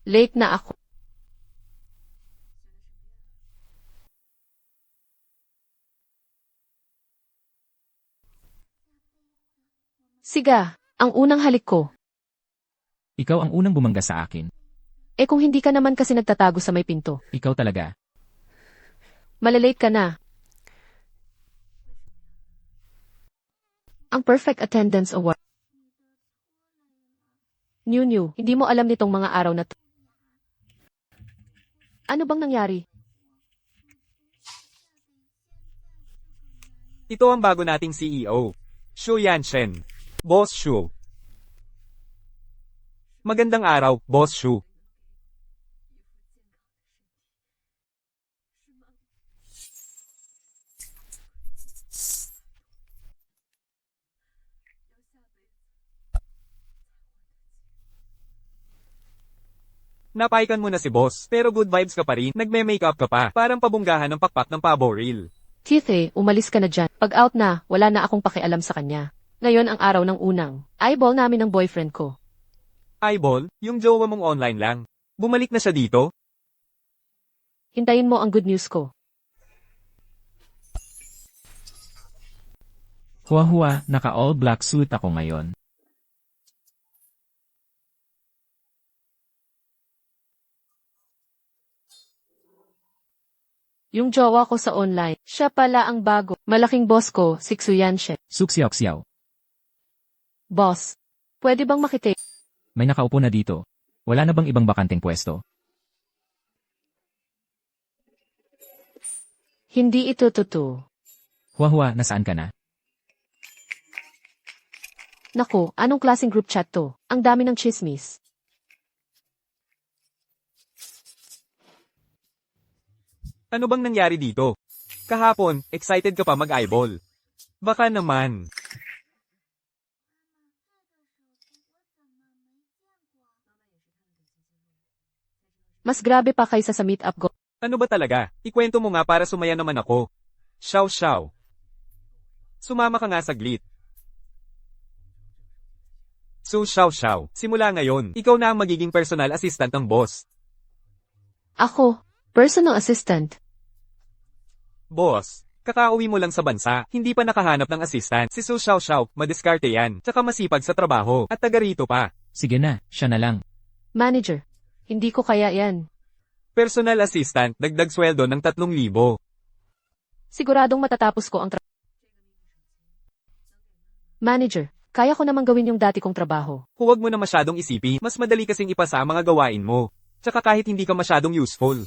Late na ako. Siga, ang unang halik ko. Ikaw ang unang bumangga sa akin. Eh kung hindi ka naman kasi nagtatago sa may pinto. Ikaw talaga. Malalate ka na. Ang perfect attendance award. New, hindi mo alam nitong mga araw na to. Ano bang nangyari? Ito ang bago nating CEO. Xu Yanshen. Boss Xu. Magandang araw, Boss Xu. Napaikan mo na si boss, pero good vibes ka pa rin, nagme-makeup ka pa, parang pabunggahan ng pakpak ng pabo reel. Keith, umalis ka na dyan. Pag out na, wala na akong pakialam sa kanya. Ngayon ang araw ng unang. Eyeball namin ng boyfriend ko. Eyeball, yung jowa mong online lang. Bumalik na siya dito? Hintayin mo ang good news ko. Huwa, naka-all black suit ako ngayon. Yung jowa ko sa online, siya pala ang bago. Malaking boss ko, si Xu Yanshen. Suksiyaw-ksiyaw. Boss, pwede bang makitake? May nakaupo na dito. Wala na bang ibang bakanteng pwesto? Hindi ito totoo. Huwa, nasaan ka na? Naku, anong klaseng group chat to? Ang dami ng chismis. Ano bang nangyari dito? Kahapon, excited ka pa mag-eyeball. Baka naman. Mas grabe pa kaysa sa meet-up ko. Ano ba talaga? Ikwento mo nga para sumaya naman ako. Xiao. Sumama ka nga saglit. So Xiao, simula ngayon, ikaw na ang magiging personal assistant ng boss. Ako, personal assistant. Boss, kakauwi mo lang sa bansa, hindi pa nakahanap ng assistant. Si Su Xiao, madiskarte yan, tsaka masipag sa trabaho, at taga rito pa. Sige na, siya na lang. Manager, hindi ko kaya yan. Personal assistant, dagdag sweldo ng 3,000. Siguradong matatapos ko ang Manager, kaya ko naman gawin yung dati kong trabaho. Huwag mo na masyadong isipin, mas madali kasing ipasa ang mga gawain mo. Tsaka kahit hindi ka masyadong useful.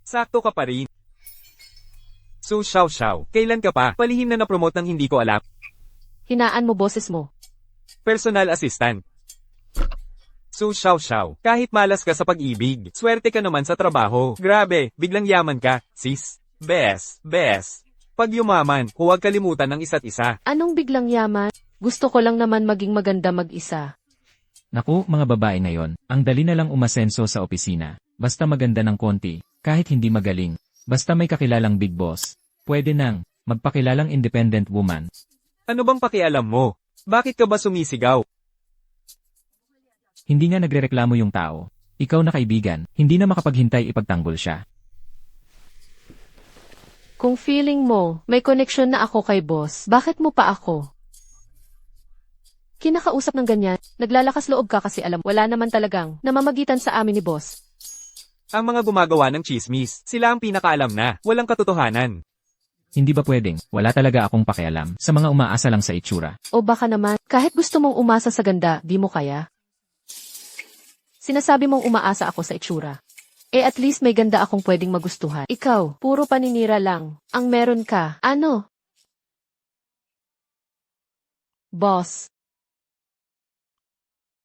Sakto ka pa rin. So Xiao, kailan ka pa? Palihim na na-promote ng hindi ko alam. Hinaan mo boses mo. Personal assistant. So Xiao, kahit malas ka sa pag-ibig, swerte ka naman sa trabaho. Grabe, biglang yaman ka, sis. Bes. Pag yumaman, huwag kalimutan ng isa't isa. Anong biglang yaman? Gusto ko lang naman maging maganda mag-isa. Naku, mga babae ngayon, ang dali na lang umasenso sa opisina. Basta maganda ng konti, kahit hindi magaling. Basta may kakilalang big boss. Pwede nang magpakilalang independent woman. Ano bang pakialam mo? Bakit ka ba sumisigaw? Hindi nga nagrereklamo yung tao. Ikaw na kaibigan, hindi na makapaghintay ipagtanggol siya. Kung feeling mo, may connection na ako kay boss, bakit mo pa ako? Kinakausap ng ganyan, naglalakas loob ka kasi alam wala naman talagang namamagitan sa amin ni boss. Ang mga gumagawa ng chismis, sila ang pinakaalam na, walang katotohanan. Hindi ba pwedeng, wala talaga akong pakialam sa mga umaasa lang sa itsura. O baka naman, kahit gusto mong umasa sa ganda, di mo kaya? Sinasabi mong umaasa ako sa itsura. Eh at least may ganda akong pwedeng magustuhan. Ikaw, puro paninira lang. Ang meron ka, ano? Boss.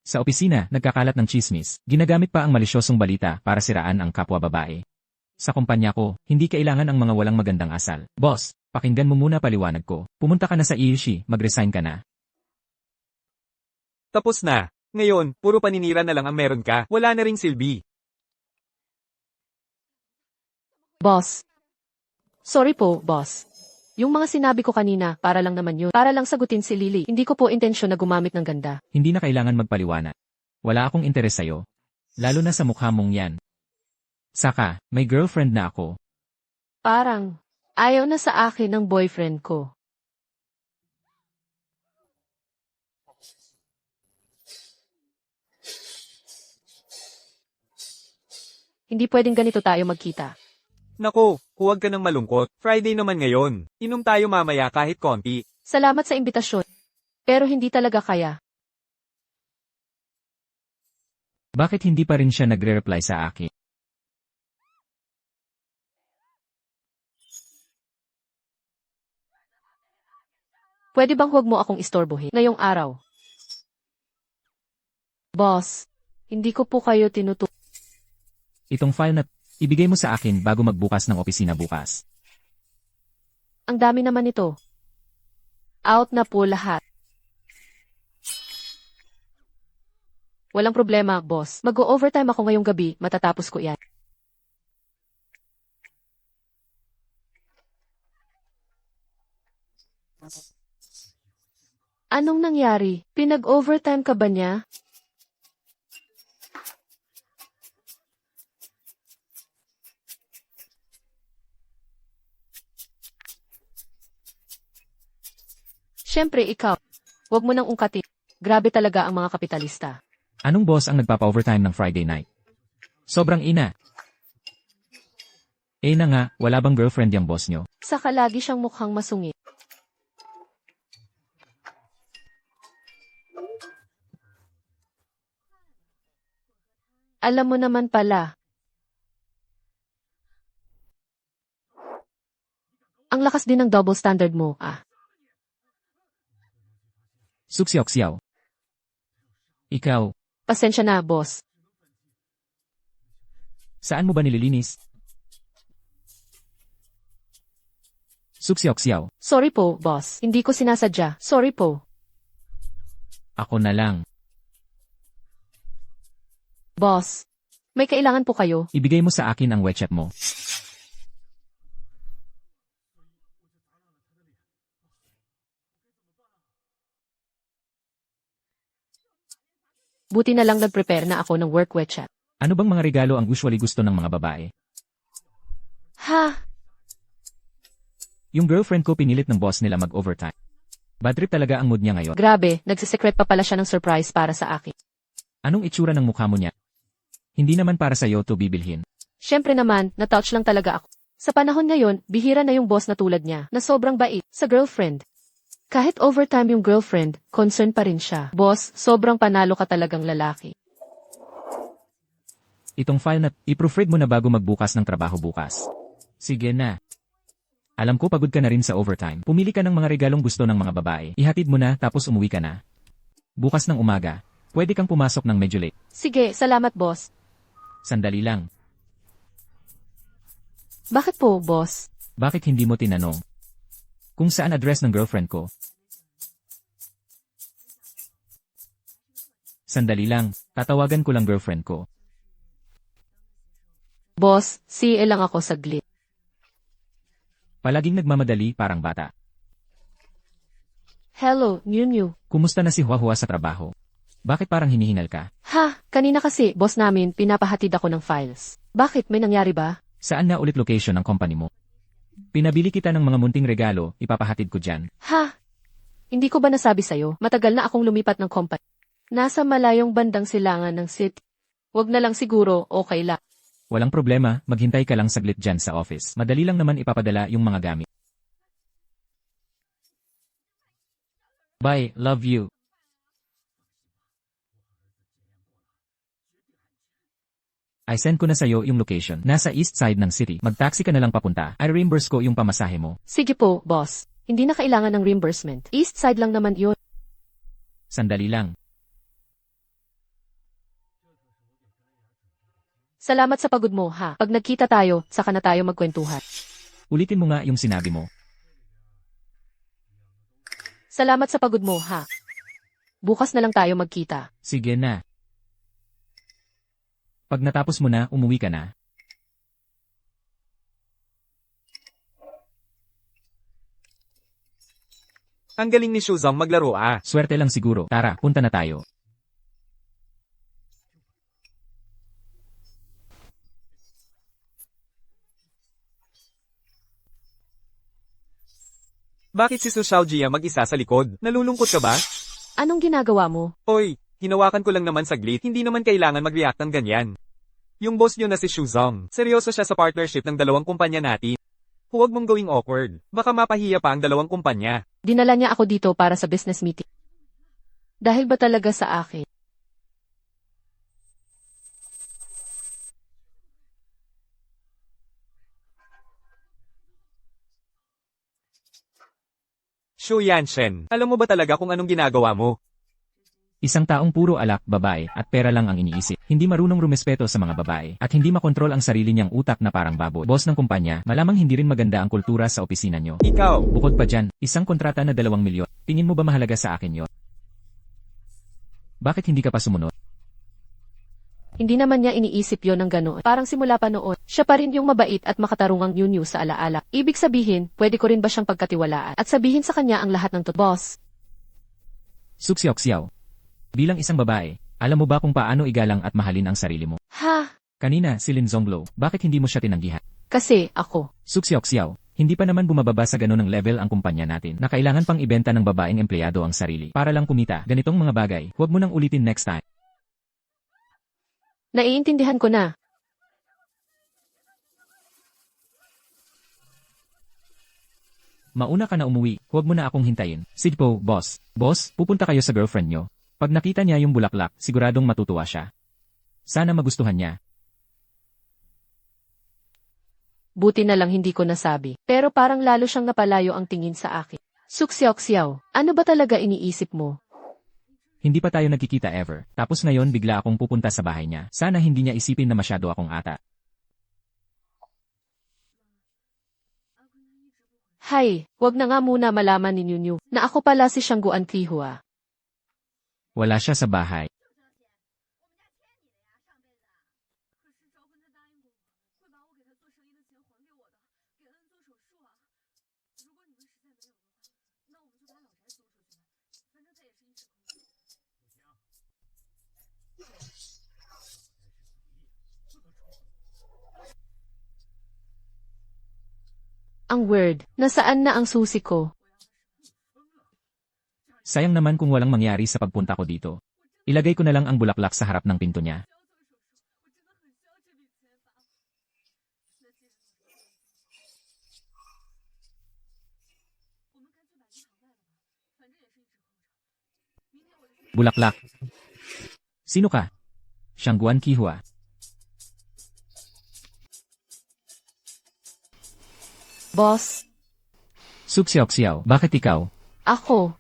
Sa opisina, nagkakalat ng chismis, ginagamit pa ang malisyosong balita para siraan ang kapwa babae. Sa kumpanya ko, hindi kailangan ang mga walang magandang asal. Boss, pakinggan mo muna paliwanag ko. Pumunta ka na sa EUC, mag-resign ka na. Tapos na. Ngayon, puro paninira na lang ang meron ka, wala na ring silbi. Boss. Sorry po, boss. Yung mga sinabi ko kanina, para lang naman yun. Para lang sagutin si Lily. Hindi ko po intensyon na gumamit ng ganda. Hindi na kailangan magpaliwanag. Wala akong interes sa'yo. Lalo na sa mukha mong yan. Saka, may girlfriend na ako. Parang, ayaw na sa akin ng boyfriend ko. Hindi pwedeng ganito tayo magkita. Nako, huwag ka nang malungkot. Friday naman ngayon. Inom tayo mamaya kahit konti. Salamat sa imbitasyon. Pero hindi talaga kaya. Bakit hindi pa rin siya nagre-reply sa akin? Pwede bang huwag mo akong istorbohin ngayong araw? Boss, hindi ko po kayo tinutu... Itong file na ibigay mo sa akin bago magbukas ng opisina bukas. Ang dami naman ito. Out na po lahat. Walang problema, boss. Mag-o-overtime ako ngayong gabi, matatapos ko yan. Anong nangyari? Pinag-overtime ka ba niya? Siyempre, ikaw. Huwag mo nang ungkatin. Grabe talaga ang mga kapitalista. Anong boss ang nagpapa-overtime ng Friday night? Sobrang ina. Na nga, wala bang girlfriend yung boss nyo? Saka lagi siyang mukhang masungit. Alam mo naman pala. Ang lakas din ng double standard mo, ah. Suksiyok-siyaw. Ikaw, Pasensya na, boss. saan mo ba nililinis? Suksiyok-siyaw. Sorry po, boss. Hindi ko sinasadya. Sorry po. Ako na lang. Boss. May kailangan po kayo. Ibigay mo sa akin ang WeChat mo. Buti na lang nag-prepare na ako ng work WeChat. Ano bang mga regalo ang usually gusto ng mga babae? Ha? Yung girlfriend ko pinilit ng boss nila mag-overtime. Bad trip talaga ang mood niya ngayon. Grabe, nagsisekret pa pala siya ng surprise para sa akin. Anong itsura ng mukha mo niya? Hindi naman para sa'yo to bibilhin. Siyempre naman, na-touch lang talaga ako. Sa panahon ngayon, bihira na yung boss na tulad niya, na sobrang bait, sa girlfriend. Kahit overtime yung girlfriend, concern pa rin siya. Boss, sobrang panalo ka talagang lalaki. Itong file na, i-proofread mo na bago magbukas ng trabaho bukas. Sige na. Alam ko pagod ka na rin sa overtime. Pumili ka ng mga regalong gusto ng mga babae. Ihatid mo na tapos umuwi ka na. Bukas ng umaga, pwede kang pumasok ng medyo late. Sige, salamat boss. Sandali lang. Bakit po, boss? Bakit hindi mo tinanong? Kung saan address ng girlfriend ko? Sandali lang, tatawagan ko lang girlfriend ko. Boss, CA lang ako saglit. Palaging nagmamadali parang bata. Hello, New. Kumusta na si Huahua sa trabaho? Bakit parang hinihingal ka? Ha, kanina kasi, boss namin, pinapahatid ako ng files. Bakit, may nangyari ba? Saan na ulit location ng company mo? Pinabili kita ng mga munting regalo, ipapahatid ko dyan. Ha? Hindi ko ba nasabi sa'yo, matagal na akong lumipat ng company. Nasa malayong bandang silangan ng city. Wag na lang siguro, okay lang. Walang problema, maghintay ka lang saglit dyan sa office. Madali lang naman ipapadala yung mga gamit. Bye, love you. I send ko na sa'yo yung location. Nasa east side ng city. Mag-taxi ka na lang papunta. I reimburse ko yung pamasahe mo. Sige po, boss. Hindi na kailangan ng reimbursement. East side lang naman yun. Sandali lang. Salamat sa pagod mo, ha? Pag nagkita tayo, saka na tayo magkwentuhan. Ulitin mo nga yung sinabi mo. Salamat sa pagod mo, ha? Bukas na lang tayo magkita. Sige na. Pag natapos mo na, umuwi ka na. Ang galing ni Shuzong maglaro ah. Swerte lang siguro. Tara, punta na tayo. Bakit si Su Xiaojia mag-isa sa likod? Nalulungkot ka ba? Anong ginagawa mo? Hoy, hinawakan ko lang naman saglit, hindi naman kailangan mag-react ng ganyan. Yung boss nyo na si Xu Zong, seryoso siya sa partnership ng dalawang kumpanya natin. Huwag mong gawing awkward, baka mapahiya pa ang dalawang kumpanya. Dinala niya ako dito para sa business meeting. Dahil ba talaga sa akin? Xu Yanshen, alam mo ba talaga kung anong ginagawa mo? Isang taong puro alak, babae, at pera lang ang iniisip. Hindi marunong rumespeto sa mga babae, at hindi makontrol ang sarili niyang utak na parang baboy. Boss ng kumpanya, malamang hindi rin maganda ang kultura sa opisina niyo. Ikaw, Bukod pa dyan, isang kontrata na 2 milyon. Tingin mo ba mahalaga sa akin yon? Bakit hindi ka pa sumunod? Hindi naman niya iniisip yon ng ganoon. Parang simula pa noon, siya pa rin yung mabait at makatarungang Yunyu sa alaala. Ibig sabihin, pwede ko rin ba siyang pagkatiwalaan at sabihin sa kanya ang lahat ng boss? Suksiok-siyaw. Bilang isang babae, alam mo ba kung paano igalang at mahalin ang sarili mo? Ha? Kanina, si Lin Zonglo, bakit hindi mo siya tinanggihan? Kasi, ako. Suksiok-siyaw. Hindi pa naman bumababa sa ganun ng level ang kumpanya natin na kailangan pang ibenta ng babaeng empleyado ang sarili. Para lang kumita, ganitong mga bagay, huwag mo nang ulitin next time. Naiintindihan ko na. Mauna ka na umuwi, huwag mo na akong hintayin. Sidpo, boss. Boss, pupunta kayo sa girlfriend nyo. Pag nakita niya yung bulaklak, siguradong matutuwa siya. Sana magustuhan niya. Buti na lang hindi ko nasabi. Pero parang lalo siyang napalayo ang tingin sa akin. Suksiok-siyaw, ano ba talaga iniisip mo? Hindi pa tayo nagkikita ever. Tapos ngayon bigla akong pupunta sa bahay niya. Sana hindi niya isipin na masyado akong ata. Hay, wag na nga muna malaman ni Yunyu na ako pala si Shangguan Tihua. Wala siya sa bahay. Ang weird, nasaan na ang susi ko? Sayang naman kung walang mangyari sa pagpunta ko dito. Ilagay ko na lang ang bulaklak sa harap ng pinto niya. Bulaklak. Sino ka? Shangguan Kihua. Boss, Suksiok-siyaw, bakit ikaw? ako,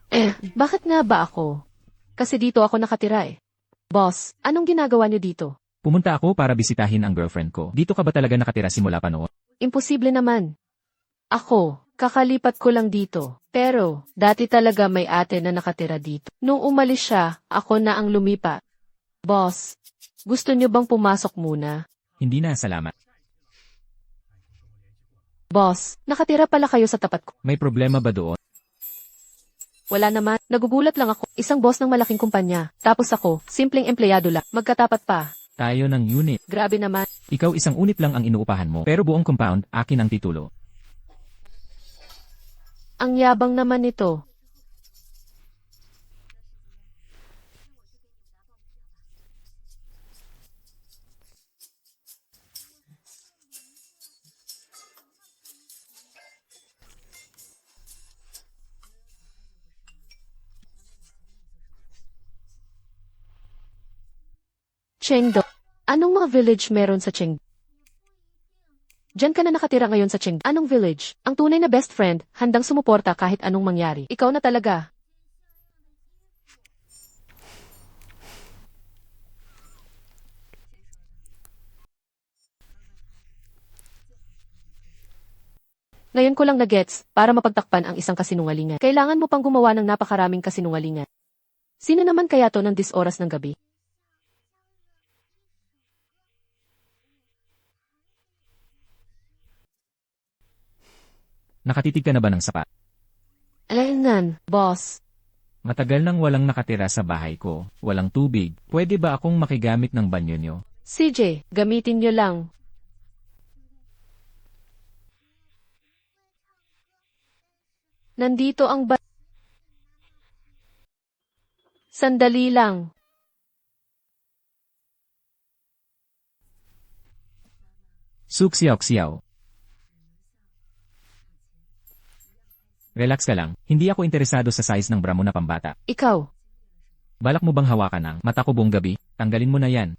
bakit nga ba ako? Kasi dito ako nakatira eh. Boss, anong ginagawa niyo dito? Pumunta ako para bisitahin ang girlfriend ko. Dito ka ba talaga nakatira simula pa noon? Imposible naman. Ako, kakalipat ko lang dito. Pero, dati talaga may ate na nakatira dito. Nung umalis siya, ako na ang lumipat. Boss, gusto niyo bang pumasok muna? Hindi na, salamat. Boss, nakatira pala kayo sa tapat ko. May problema ba doon? Wala naman, nagugulat lang ako. Isang boss ng malaking kumpanya. Tapos ako, simpleng empleyado lang. Magkatapat pa. Tayo ng unit. Grabe naman. Ikaw isang unit lang ang inuupahan mo, pero buong compound, akin ang titulo. Ang yabang naman nito. Chengdu. Anong mga village meron sa Chengdu? Diyan ka na nakatira ngayon sa Chengdu. Anong village? Ang tunay na best friend, handang sumuporta kahit anong mangyari. Ikaw na talaga. Ngayon ko lang na-gets, para mapagtakpan ang isang kasinungalingan. Kailangan mo pang gumawa ng napakaraming kasinungalingan. Sino naman kaya to ng 10 oras ng gabi? Nakatitig ka na ba ng sapat? Alangan, boss. Matagal nang walang nakatira sa bahay ko. Walang tubig. Pwede ba akong makigamit ng banyo nyo? CJ, gamitin nyo lang. Nandito ang ba... Sandali lang. Suksiyaw-ksiyaw. Relax ka lang, hindi ako interesado sa size ng bra mo na pambata. Ikaw. Balak mo bang hawakan ang mata ko buong gabi? Tanggalin mo na yan.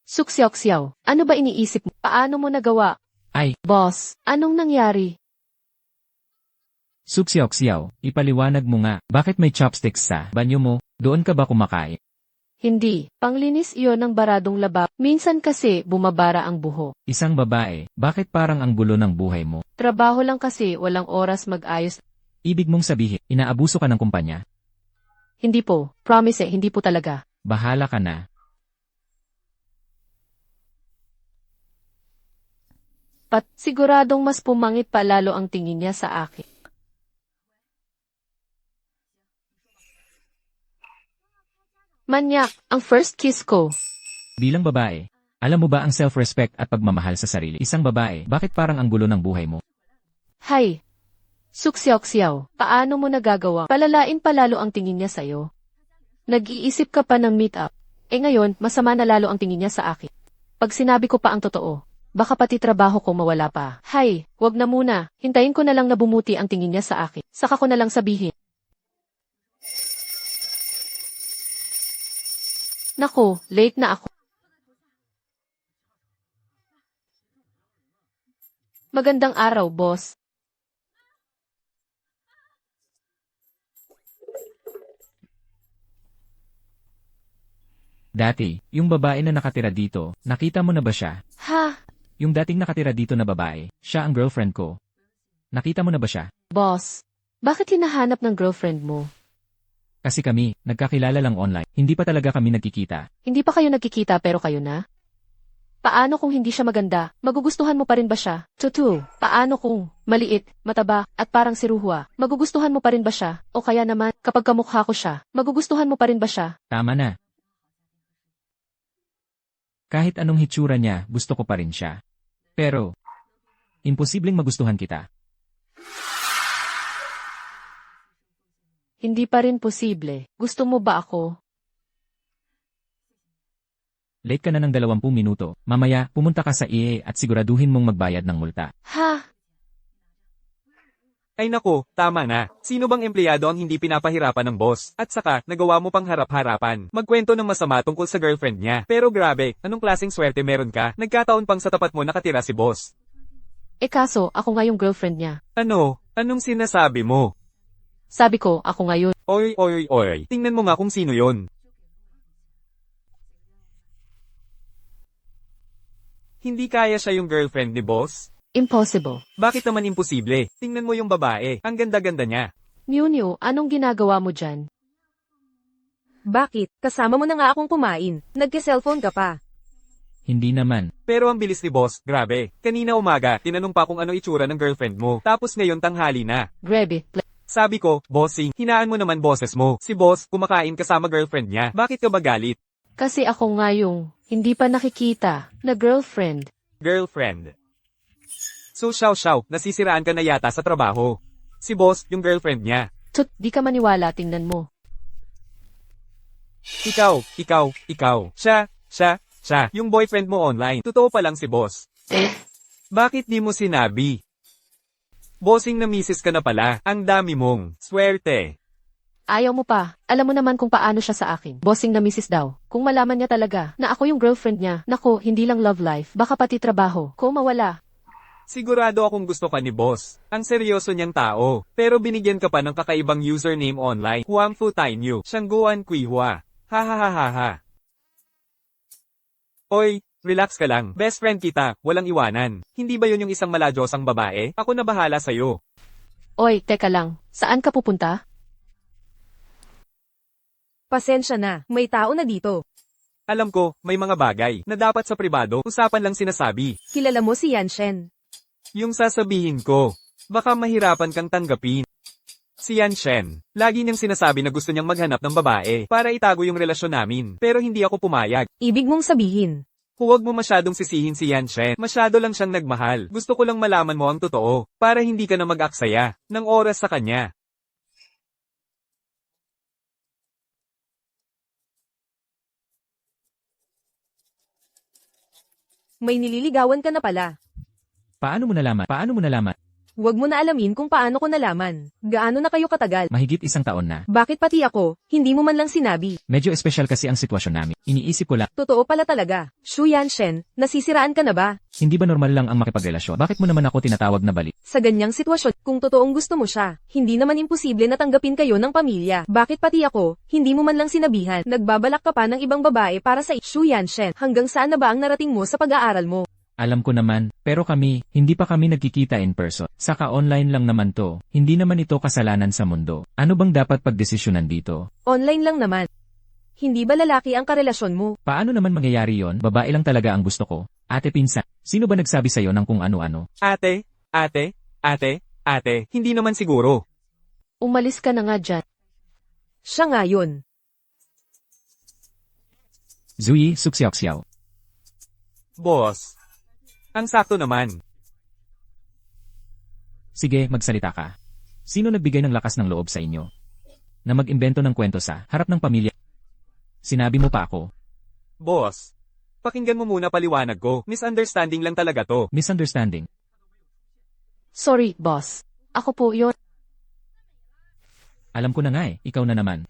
Suksyaw-ksiyaw. Ano ba iniisip mo? Paano mo nagawa? Ay, Boss, anong nangyari? suksiyaw-ksiyaw, ipaliwanag mo nga, bakit may chopsticks sa banyo mo? Doon ka ba kumakain? Hindi, panglinis iyon ng baradong labab. Minsan kasi bumabara ang buho. Isang babae, bakit parang ang gulo ng buhay mo? Trabaho lang kasi walang oras mag-ayos. Ibig mong sabihin, inaabuso ka ng kumpanya? Hindi po, promise hindi po talaga. Bahala ka na. Siguradong mas pumangit pa lalo ang tingin niya sa akin. Manyak, ang first kiss ko. Bilang babae, alam mo ba ang self-respect at pagmamahal sa sarili? Isang babae, bakit parang ang gulo ng buhay mo? Hay! Suksyaw-ksiyaw, paano mo nagagawa? Palalain pa lalo ang tingin niya sa'yo. Nag-iisip ka pa ng meet-up. Ngayon, masama na lalo ang tingin niya sa akin. Pag sinabi ko pa ang totoo, baka pati trabaho ko mawala pa. Hay, wag na muna. Hintayin ko na lang na bumuti ang tingin niya sa akin. Saka ko na lang sabihin. Naku, late na ako. Magandang araw, boss. Dati, yung babae na nakatira dito, nakita mo na ba siya? Ha, Yung dating nakatira dito na babae, siya ang girlfriend ko. Nakita mo na ba siya? boss. Bakit hinahanap ng girlfriend mo? Kasi kami, nagkakilala lang online. Hindi pa talaga kami nagkikita. Hindi pa kayo nagkikita pero kayo na? Paano kung hindi siya maganda? Magugustuhan mo pa rin ba siya? Tutu, paano kung maliit, mataba, at parang si Ruhwa? Magugustuhan mo pa rin ba siya? O kaya naman, kapag kamukha ko siya, magugustuhan mo pa rin ba siya? Tama na. Kahit anong hitsura niya, gusto ko pa rin siya. Pero, imposibleng magustuhan kita. Hindi pa rin posible. Gusto mo ba ako? Late ka na ng 20 minuto. Mamaya, pumunta ka sa EA at siguraduhin mong magbayad ng multa. Ha? Ay nako, tama na. Sino bang empleyado ang hindi pinapahirapan ng boss? At saka, nagawa mo pang harap-harapan. Magkwento ng masama tungkol sa girlfriend niya. Pero grabe, anong klaseng swerte meron ka? Nagkataon pang sa tapat mo nakatira si boss. Kaso, ako nga yung girlfriend niya. Ano? Anong sinasabi mo? Sabi ko, ako ngayon. Oy, oy, oy. Tingnan mo nga kung sino yon. Hindi kaya siya yung girlfriend ni boss? Impossible. Bakit naman imposible? Tingnan mo yung babae. Ang ganda-ganda niya. Nyo, anong ginagawa mo dyan? Bakit? Kasama mo na nga akong kumain. Nagke-cellphone ka pa. Hindi naman. Pero ang bilis ni boss, grabe. Kanina umaga, tinanong pa kung ano itsura ng girlfriend mo. Tapos ngayon tanghali na. Grabe. Sabi ko, bossing, hinaan mo naman boses mo. Si boss, kumakain kasama girlfriend niya. Bakit ka ba galit? Kasi ako nga yung hindi pa nakikita na girlfriend. Girlfriend. So xiao, nasisiraan ka na yata sa trabaho. Si boss, yung girlfriend niya. Tut, di ka maniwala, tingnan mo. Ikaw. Siya. Yung boyfriend mo online. Totoo pa lang si boss. Bakit di mo sinabi? Bossing na misis ka na pala. Ang dami mong swerte. Ayaw mo pa. Alam mo naman kung paano siya sa akin. Bossing na misis daw. Kung malaman niya talaga na ako yung girlfriend niya, nako, hindi lang love life, baka pati trabaho ko mawala. Sigurado akong gusto ka ni boss. Ang seryoso niyang tao. Pero binigyan ka pa ng kakaibang username online. Huang Fu Tai Niu. Shangguan Kui Hua. Ha. Oy, relax ka lang. Best friend kita, walang iwanan. Hindi ba yun yung isang maladyosang babae? Ako na bahala sa'yo. Oy, teka lang. Saan ka pupunta? Pasensya na, may tao na dito. Alam ko, may mga bagay na dapat sa pribado, usapan lang sinasabi. Kilala mo si Yan Shen. Yung sasabihin ko, Baka mahirapan kang tanggapin. Si Yan Shen, lagi niyang sinasabi na gusto niyang maghanap ng babae para itago yung relasyon namin, pero hindi ako pumayag. Ibig mong sabihin, Huwag mo masyadong sisihin si Yan Shen, masyado lang siyang nagmahal. Gusto ko lang malaman mo ang totoo, para hindi ka na mag-aksaya ng oras sa kanya. may nililigawan ka na pala. Paano mo nalaman? Paano mo nalaman? Huwag mo na alamin kung paano ko nalaman. Gaano na kayo katagal? Mahigit 1 taon na. Bakit pati ako, hindi mo man lang sinabi? Medyo espesyal kasi ang sitwasyon namin. Iniisip ko lang, Totoo pala talaga. Shu Yanshen, nasisiraan ka na ba? hindi ba normal lang ang makipagrelasyon? Bakit mo naman ako tinatawag na bali? Sa ganyang sitwasyon, kung totoong gusto mo siya, hindi naman imposible na tanggapin kayo ng pamilya. Bakit pati ako, hindi mo man lang sinabihan? Nagbabalak ka pa ng ibang babae para sa Shu Yanshen. Hanggang saan na ba ang narating mo sa pag-aaral mo? Alam ko naman, pero hindi pa kami nagkikita in person. Saka online lang naman to. Hindi naman ito kasalanan sa mundo. Ano bang dapat pagdesisyonan dito? Online lang naman. Hindi ba lalaki ang karelasyon mo? Paano naman mangyayari yon? Babae lang talaga ang gusto ko. Ate Pinsan, sino ba nagsabi sa'yo ng kung ano-ano? Ate, hindi naman siguro. Umalis ka na nga dyan. Siya nga yun. Zui Suxiaoxiao. Boss, ang sakto naman. Sige, magsalita ka. Sino nagbigay ng lakas ng loob sa inyo? Na mag-imbento ng kwento sa harap ng pamilya? Sinabi mo pa ako. Boss, pakinggan mo muna paliwanag ko. Misunderstanding lang talaga to. Misunderstanding. Sorry, boss. Ako po yun. Alam ko na nga ikaw na naman.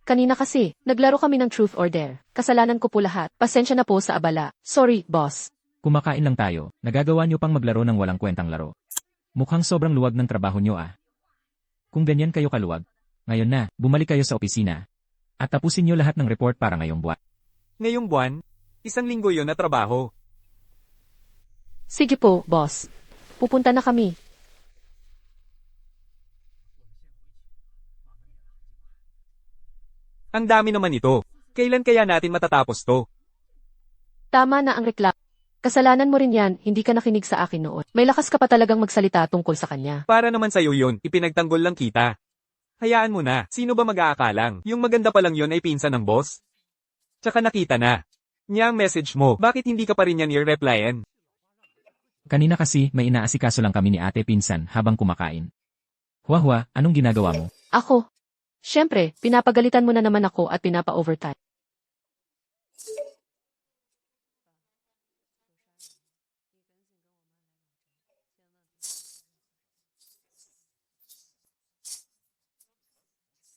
Kanina kasi, naglaro kami ng Truth or Dare. Kasalanan ko po lahat. Pasensya na po sa abala. Sorry, boss. Kumakain lang tayo. Nagagawa nyo pang maglaro ng walang kwentang laro. Mukhang sobrang luwag ng trabaho nyo Kung ganyan kayo kaluwag, ngayon na, bumalik kayo sa opisina. At tapusin nyo lahat ng report para ngayong buwan. Ngayong buwan, 1 linggo yon na trabaho. Sige po, boss. Pupunta na kami. Ang dami naman ito. Kailan kaya natin matatapos to? Tama na ang reklamo. Kasalanan mo rin yan, hindi ka nakinig sa akin noon. May lakas ka pa talagang magsalita tungkol sa kanya. Para naman sa'yo yun, ipinagtanggol lang kita. Hayaan mo na, sino ba mag-aakalang? Yung maganda pa lang yun ay pinsan ng boss? Tsaka nakita na. Niya ang message mo, bakit hindi ka pa rin yan i-replyan? Kanina kasi may inaasikaso lang kami ni Ate Pinsan habang kumakain. Huahua, anong ginagawa mo? Ako. Siyempre, pinapagalitan mo na naman ako at pinapa-overtime.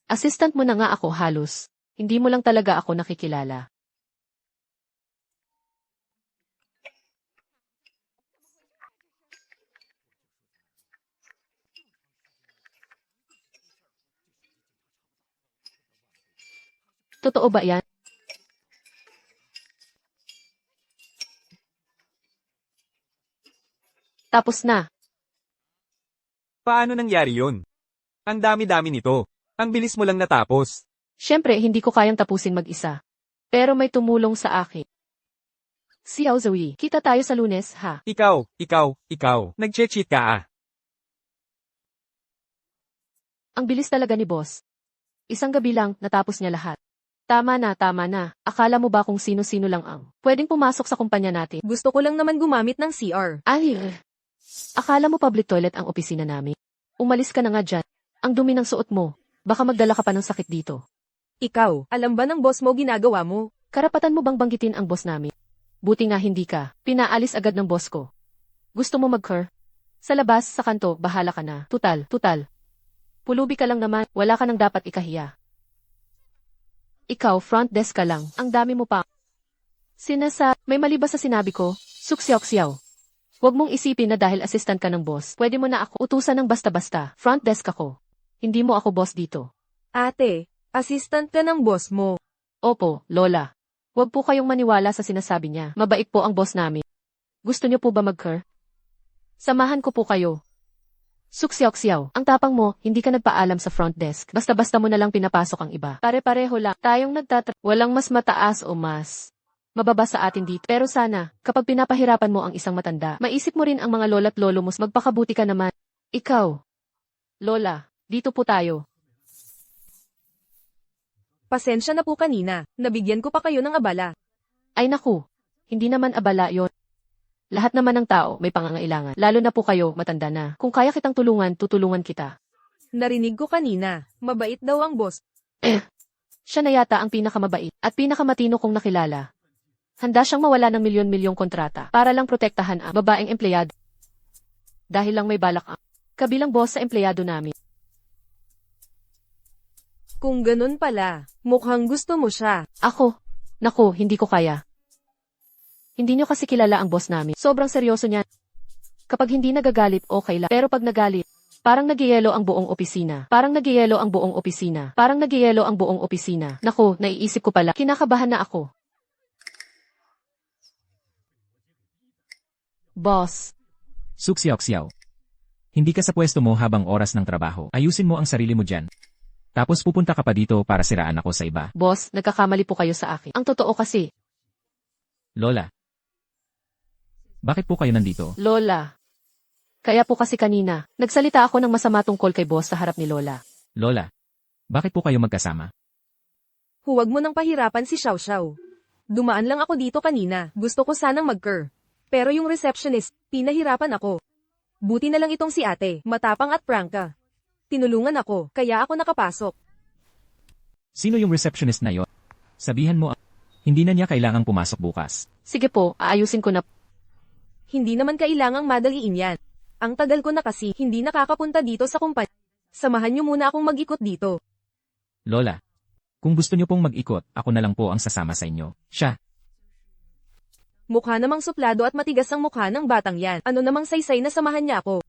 Assistant mo na nga ako halos. Hindi mo lang talaga ako nakikilala. Totoo ba yan? Tapos na. Paano nangyari yun? Ang dami-dami nito. Ang bilis mo lang natapos. Siyempre, hindi ko kayang tapusin mag-isa. Pero may tumulong sa akin. Si Zoe, kita tayo sa Lunes, ha? Ikaw. Nag-cheat ka Ang bilis talaga ni boss. Isang gabi lang, natapos niya lahat. Tama na. Akala mo ba kung sino-sino lang ang pwedeng pumasok sa kumpanya natin? Gusto ko lang naman gumamit ng CR. Ay, akala mo public toilet ang opisina namin? Umalis ka na nga dyan. Ang dumi ng suot mo. Baka magdala ka pa ng sakit dito. Ikaw, alam ba ng boss mo ginagawa mo? Karapatan mo bang banggitin ang boss namin? Buti nga hindi ka. Pinaalis agad ng boss ko. Gusto mo mag-cur? Sa labas, sa kanto, bahala ka na. Tutal. Pulubi ka lang naman, wala ka nang dapat ikahiya. Ikaw, front desk ka lang. Ang dami mo pa. May mali ba sa sinabi ko? Suksiyaw-ksiyaw. Huwag mong isipin na dahil assistant ka ng boss, pwede mo na ako utusan ng basta-basta. Front desk ako. Hindi mo ako boss dito. Ate, assistant ka ng boss mo. Opo, Lola. Huwag po kayong maniwala sa sinasabi niya. Mabait po ang boss namin. Gusto niyo po ba mag-cur? Samahan ko po kayo. Suksiyaw-ksiyaw. Ang tapang mo, hindi ka nagpaalam sa front desk. Basta-basta mo na lang pinapasok ang iba. Pare-pareho lang. Tayong walang mas mataas o mas mababa sa atin dito. Pero sana, kapag pinapahirapan mo ang isang matanda, maisip mo rin ang mga lola't lolo mo, magpakabuti ka naman. Ikaw. Lola, dito po tayo. Pasensya na po kanina, nabigyan ko pa kayo ng abala. Ay naku, hindi naman abala yon. Lahat naman ng tao may pangangailangan, lalo na po kayo, matanda na. Kung kaya kitang tulungan, tutulungan kita. Narinig ko kanina, mabait daw ang boss. Siya na yata ang pinakamabait at pinakamatino kong nakilala. Handa siyang mawala ng milyon-milyong kontrata para lang protektahan ang babaeng empleyado. Dahil lang may balak ang kabilang boss sa empleyado namin. Kung ganun pala, mukhang gusto mo siya. Ako? Naku, hindi ko kaya. Hindi niyo kasi kilala ang boss namin. Sobrang seryoso niya. Kapag hindi nagagalit, okay lang. Pero pag nagalit, parang nagyayelo ang buong opisina. Parang nagyayelo ang buong opisina. Parang nagyayelo ang buong opisina. Naku, naiisip ko pala. Kinakabahan na ako. Boss. Suksiyaw-ksiyaw. Hindi ka sa pwesto mo habang oras ng trabaho. Ayusin mo ang sarili mo dyan. Tapos pupunta ka pa dito para siraan ako sa iba. Boss, nagkakamali po kayo sa akin. Ang totoo kasi, Lola. Bakit po kayo nandito? Lola. Kaya po kasi kanina, nagsalita ako ng masama tungkol kay boss sa harap ni Lola. Lola. Bakit po kayo magkasama? Huwag mo nang pahirapan si Xiao Xiao. Dumaan lang ako dito kanina, gusto ko sanang mag-ker. Pero yung receptionist, pinahirapan ako. Buti na lang itong si ate, matapang at prangka. Tinulungan ako, kaya ako nakapasok. Sino yung receptionist na yon? Sabihan mo, hindi na niya kailangang pumasok bukas. Sige po, aayusin ko na. Hindi naman kailangang madaliin yan. Ang tagal ko na kasi, hindi nakakapunta dito sa kumpanya. Samahan niyo muna akong mag-ikot dito. Lola. Kung gusto niyo pong mag-ikot, ako na lang po ang sasama sa inyo. Siya. Mukha namang suplado at matigas ang mukha ng batang yan. Ano namang saysay na samahan niya ako.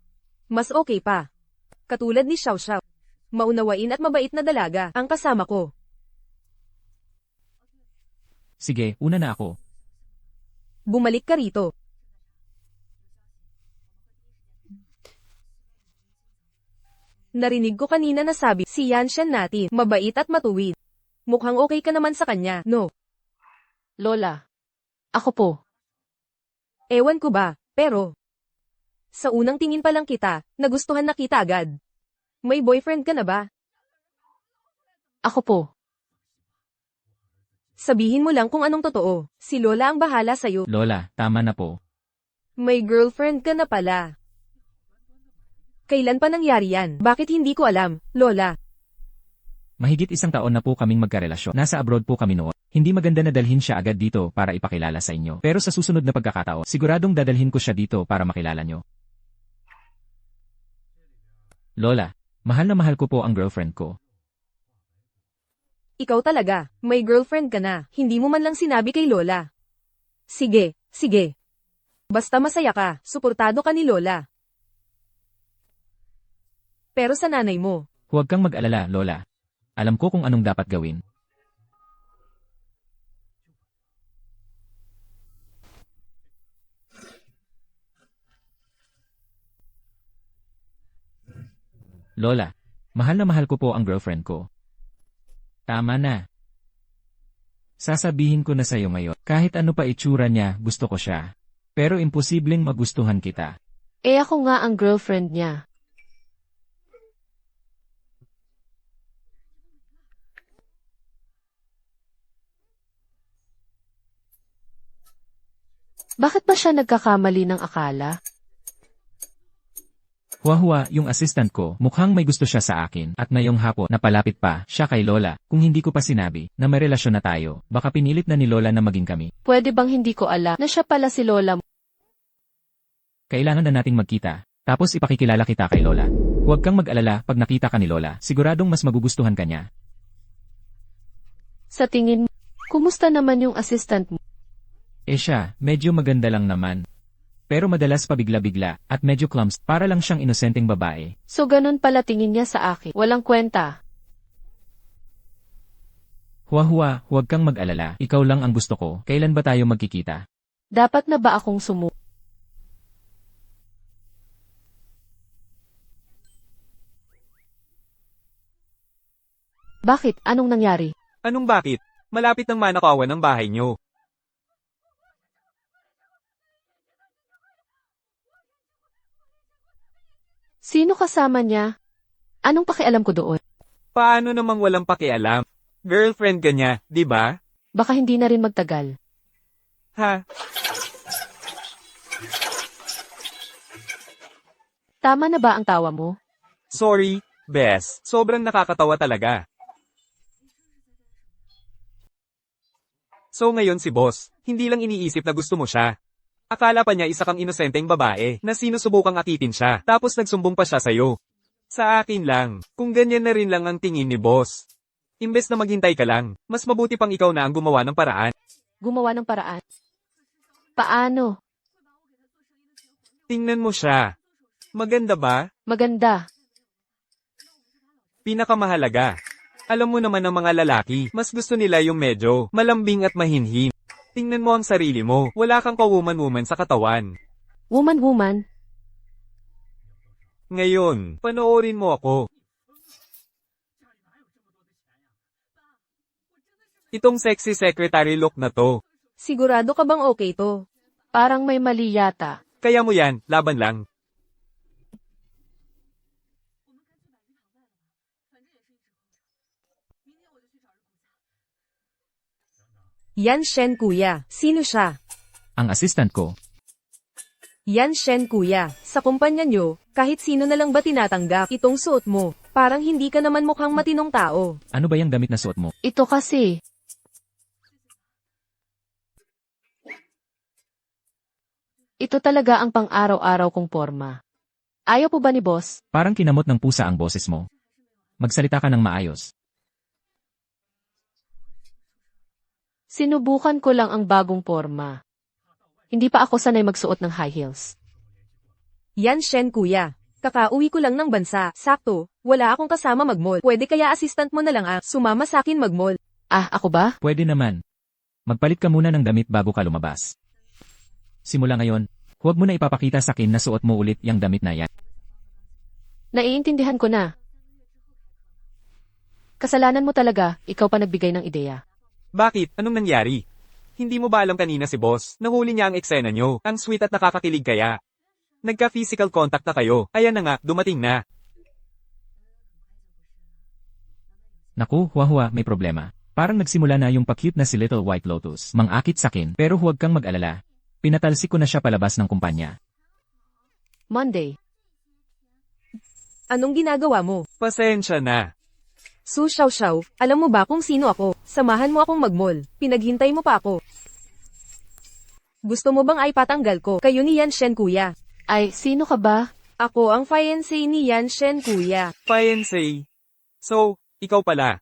Mas okay pa. Katulad ni Xiao Xiao. Maunawain at mabait na dalaga ang kasama ko. Sige, una na ako. Bumalik ka rito. Narinig ko kanina na sabi si Yanshan natin, mabait at matuwid. Mukhang okay ka naman sa kanya, no? Lola. Ako po. Ewan ko ba, pero sa unang tingin pa lang kita, nagustuhan na kita agad. May boyfriend ka na ba? Ako po. Sabihin mo lang kung anong totoo. Si Lola ang bahala sa'yo. Lola, tama na po. May girlfriend ka na pala. Kailan pa nangyari yan? Bakit hindi ko alam, Lola? Mahigit 1 taon na po kaming magkarelasyon. Nasa abroad po kami noon. Hindi maganda na dalhin siya agad dito para ipakilala sa inyo. Pero sa susunod na pagkakataon, siguradong dadalhin ko siya dito para makilala nyo. Lola, mahal na mahal ko po ang girlfriend ko. Ikaw talaga, may girlfriend ka na. Hindi mo man lang sinabi kay Lola. Sige, sige. Basta masaya ka, suportado ka ni Lola. Pero sa nanay mo, Huwag kang mag-alala, Lola. Alam ko kung anong dapat gawin. Lola, mahal na mahal ko po ang girlfriend ko. Tama na. Sasabihin ko na sa'yo ngayon, kahit ano pa itsura niya, gusto ko siya. Pero imposibleng magustuhan kita. Eh ako nga ang girlfriend niya. Bakit ba siya nagkakamali ng akala? Huwa-huwa, yung assistant ko, mukhang may gusto siya sa akin, at ngayong hapon, napalapit pa, siya kay Lola, kung hindi ko pa sinabi, na may relasyon na tayo, baka pinilit na ni Lola na maging kami. Pwede bang hindi ko alam na siya pala si Lola mo? Kailangan na nating magkita, tapos ipakikilala kita kay Lola. Huwag kang mag-alala pag nakita ka ni Lola, siguradong mas magugustuhan ka niya. Sa tingin mo, kumusta naman yung assistant mo? Eh siya, medyo maganda lang naman. Pero madalas pabigla-bigla, at medyo clumsy, para lang siyang inosenteng babae. So ganun pala tingin niya sa akin. Walang kwenta. Huwa-huwa, huwag kang mag-alala, ikaw lang ang gusto ko, kailan ba tayo magkikita? Dapat na ba akong sumu? Bakit? Anong nangyari? Anong bakit? Malapit ng manakawan ng bahay nyo. Sino kasama niya? Anong pakialam ko doon? Paano namang walang pakialam? Girlfriend ka niya, di ba? Baka hindi na rin magtagal. Ha? Tama na ba ang tawa mo? Sorry, Bes. Sobrang nakakatawa talaga. So ngayon si boss, hindi lang iniisip na gusto mo siya. Akala pa niya isa kang inosenteng babae na sinusubukang akitin siya, tapos nagsumbong pa siya sa'yo. Sa akin lang, kung ganyan na rin lang ang tingin ni boss. Imbes na maghintay ka lang, mas mabuti pang ikaw na ang gumawa ng paraan. Gumawa ng paraan. Paano? Tingnan mo siya. Maganda ba? Maganda. Pinakamahalaga. Alam mo naman ng mga lalaki, mas gusto nila yung medyo malambing at mahinhin. Tingnan mo ang sarili mo, wala kang ka-woman-woman sa katawan. Woman. Ngayon, panoorin mo ako. Itong sexy secretary look na to. Sigurado ka bang okay to? Parang may mali yata. Kaya mo yan, laban lang. Yan Shen kuya. Sino siya? Ang assistant ko. Yan Shen kuya. Sa kumpanya nyo, kahit sino na lang ba tinatanggap itong suot mo? Parang hindi ka naman mukhang matinong tao. Ano ba yung damit na suot mo? Ito kasi. Ito talaga ang pang-araw-araw kong porma. Ayaw po ba ni boss? Parang kinamot ng pusa ang boses mo. Magsalita ka ng maayos. Sinubukan ko lang ang bagong porma. Hindi pa ako sanay magsuot ng high heels. Yan Shen kuya. Kakauwi ko lang ng bansa. Sakto, wala akong kasama mag-mall. Pwede kaya assistant mo na lang sumama sa akin mag-mall. Ah, ako ba? Pwede naman. Magpalit ka muna ng damit bago ka lumabas. Simula ngayon, huwag mo na ipapakita sa akin na suot mo ulit yung damit na yan. Naiintindihan ko na. Kasalanan mo talaga, ikaw pa nagbigay ng ideya. Bakit? Anong nangyari? Hindi mo ba alam kanina si boss? Nahuli niya ang eksena nyo. Ang sweet at nakakakilig kaya. Nagka-physical contact na kayo. Ayan na nga, dumating na. Naku, huwa, may problema. Parang nagsimula na yung pa-cute na si Little White Lotus. Mang-akit sakin, pero huwag kang mag-alala. Pinatalsik ko na siya palabas ng kumpanya. Monday. Anong ginagawa mo? Pasensya na. Su Xiao, alam mo ba kung sino ako? Samahan mo akong mag-mall. Pinaghintay mo pa ako. Gusto mo bang ay patanggal ko? Kayo ni Yan Shen kuya. Ay, sino ka ba? Ako ang fiancé ni Yan Shen kuya. Fiancé. So, ikaw pala.